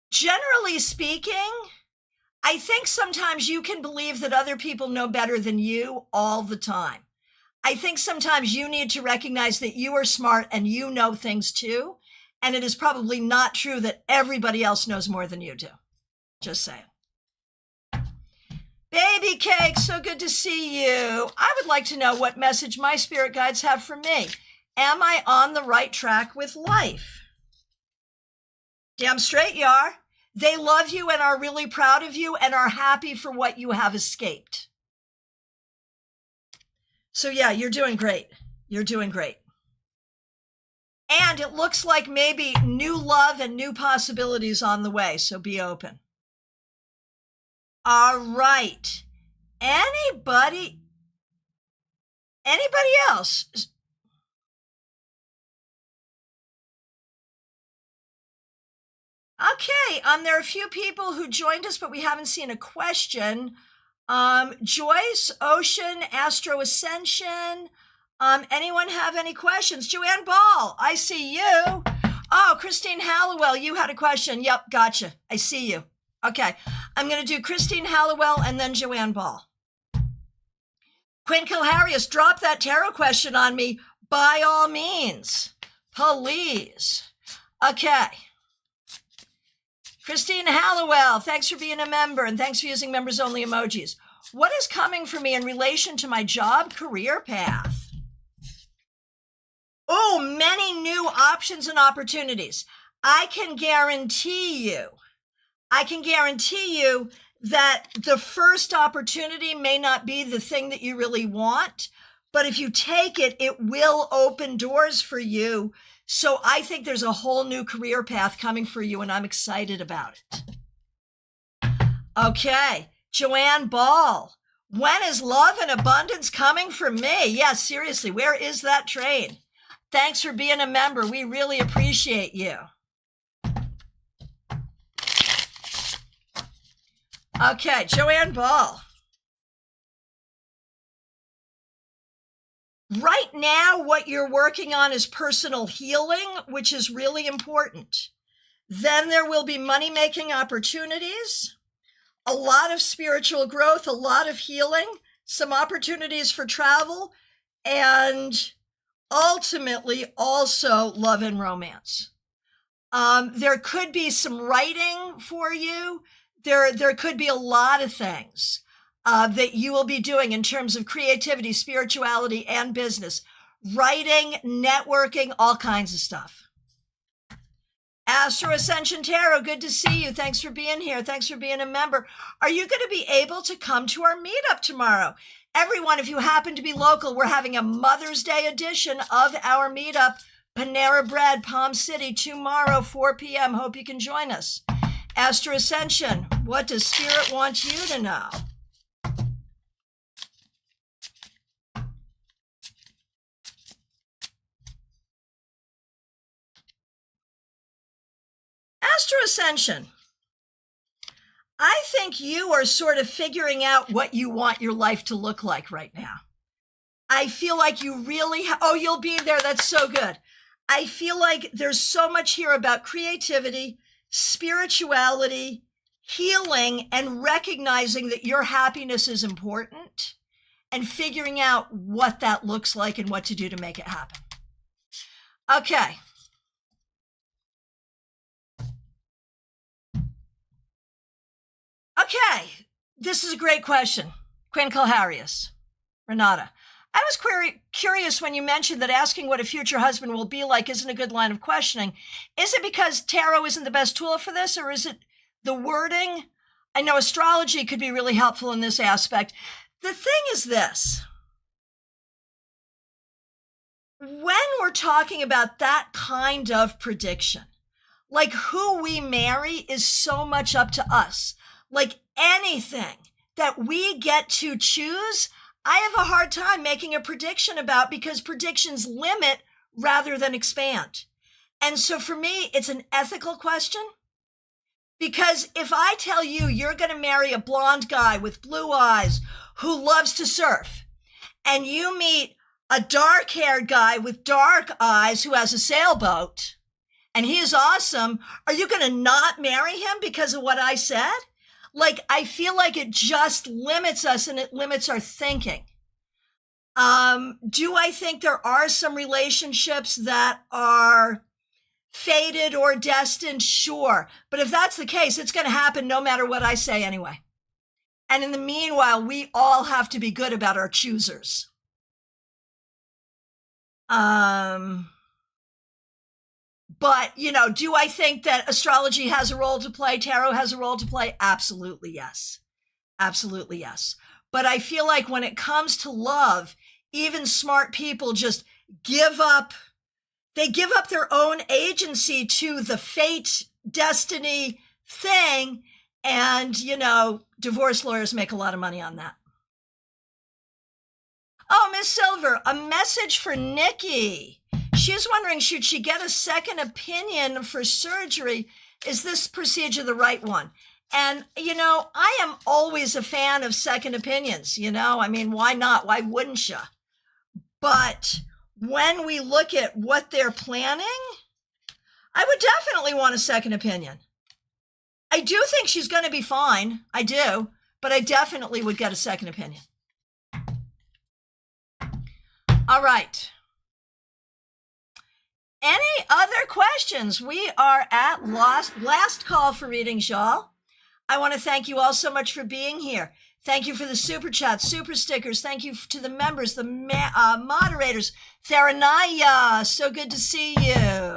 Generally speaking, I think sometimes you can believe that other people know better than you all the time. I think sometimes you need to recognize that you are smart and you know things too. And it is probably not true that everybody else knows more than you do. Just saying. Baby Cake, so good to see you. I would like to know what message my spirit guides have for me. Am I on the right track with life? Damn straight you are. They love you and are really proud of you and are happy for what you have escaped. So yeah, you're doing great. You're doing great. And it looks like maybe new love and new possibilities on the way, so be open. All right. Anybody else? Okay, there are a few people who joined us, but we haven't seen a question. Joyce, Ocean, Astro Ascension. Anyone have any questions? Joanne Ball, I see you. Oh, Christine Hallowell, you had a question. Yep, gotcha. I see you. Okay, I'm going to do Christine Hallowell and then Joanne Ball. Quinn Kilharius, drop that tarot question on me by all means. Please. Okay. Christine Hallowell, thanks for being a member and thanks for using members only emojis. What is coming for me in relation to my job career path? Oh, many new options and opportunities. I can guarantee you that the first opportunity may not be the thing that you really want, but if you take it, it will open doors for you. So I think there's a whole new career path coming for you, and I'm excited about it. Okay, Joanne Ball. When is love and abundance coming for me? Yeah, seriously, where is that train? Thanks for being a member. We really appreciate you. Okay, Joanne Ball. Right now, what you're working on is personal healing, which is really important. Then there will be money-making opportunities, a lot of spiritual growth, a lot of healing, some opportunities for travel, and ultimately also love and romance. There could be some writing for you. There could be a lot of things that you will be doing in terms of creativity, spirituality, and business. Writing, networking, all kinds of stuff. Astro Ascension Tarot, good to see you. Thanks for being here. Thanks for being a member. Are you going to be able to come to our meetup tomorrow? Everyone, if you happen to be local, we're having a Mother's Day edition of our meetup. Panera Bread, Palm City, tomorrow, 4 p.m. Hope you can join us. Astro Ascension, what does Spirit want you to know? Astro Ascension, I think you are sort of figuring out what you want your life to look like right now. I feel like you really you'll be there. That's so good. I feel like there's so much here about creativity, spirituality, healing, and recognizing that your happiness is important and figuring out what that looks like and what to do to make it happen. Okay. Okay, this is a great question. Quinn Kalharius, Renata. I was curious when you mentioned that asking what a future husband will be like isn't a good line of questioning. Is it because tarot isn't the best tool for this, or is it the wording? I know astrology could be really helpful in this aspect. The thing is this. When we're talking about that kind of prediction, like who we marry is so much up to us. Like anything that we get to choose, I have a hard time making a prediction about because predictions limit rather than expand. And so for me, it's an ethical question. Because if I tell you you're going to marry a blonde guy with blue eyes who loves to surf, and you meet a dark-haired guy with dark eyes who has a sailboat, and he is awesome, are you going to not marry him because of what I said? Like, I feel like it just limits us and it limits our thinking. Do I think there are some relationships that are fated or destined? Sure. But if that's the case, it's going to happen no matter what I say anyway. And in the meanwhile, we all have to be good about our choosers. But, do I think that astrology has a role to play? Tarot has a role to play? Absolutely, yes. Absolutely, yes. But I feel like when it comes to love, even smart people just give up. They give up their own agency to the fate, destiny thing. And, divorce lawyers make a lot of money on that. Oh, Miss Silver, a message for Nikki. She's wondering, should she get a second opinion for surgery? Is this procedure the right one? And, I am always a fan of second opinions, I mean, why not? Why wouldn't you? But when we look at what they're planning, I would definitely want a second opinion. I do think she's going to be fine. I do. But I definitely would get a second opinion. All right. Any other questions? We are at last call for readings, y'all. I want to thank you all so much for being here. Thank you for the super chats, super stickers. Thank you to the members, the moderators. Theranaya, so good to see you.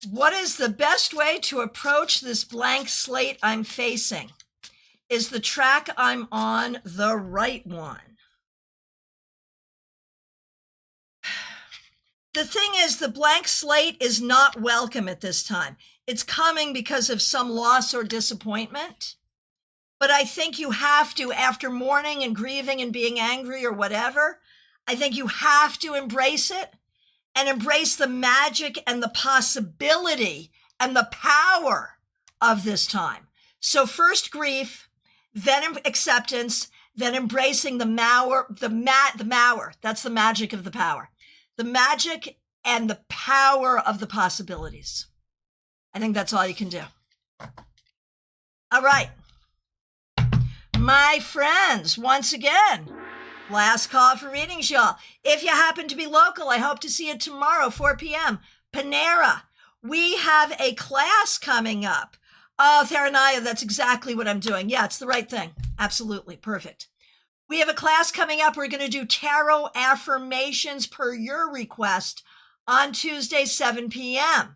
What is the best way to approach this blank slate I'm facing? Is the track I'm on the right one? The thing is, the blank slate is not welcome at this time. It's coming because of some loss or disappointment. But I think you have to, after mourning and grieving and being angry or whatever, I think you have to embrace it and embrace the magic and the possibility and the power of this time. So first grief, then acceptance, then embracing the mower, the mower. That's the magic of the power. The magic and the power of the possibilities. I think that's all you can do. All right. My friends, once again, last call for readings, y'all. If you happen to be local, I hope to see you tomorrow, 4 p.m. Panera. We have a class coming up. Oh, Theranaya, that's exactly what I'm doing. Yeah, it's the right thing. Absolutely. Perfect. We have a class coming up. We're going to do tarot affirmations per your request on Tuesday, 7 p.m.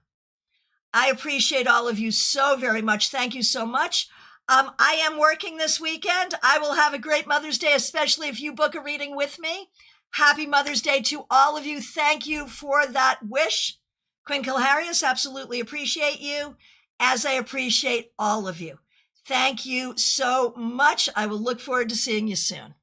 I appreciate all of you so very much. Thank you so much. I am working this weekend. I will have a great Mother's Day, especially if you book a reading with me. Happy Mother's Day to all of you. Thank you for that wish. Quinn Kilharius, absolutely appreciate you, as I appreciate all of you. Thank you so much. I will look forward to seeing you soon.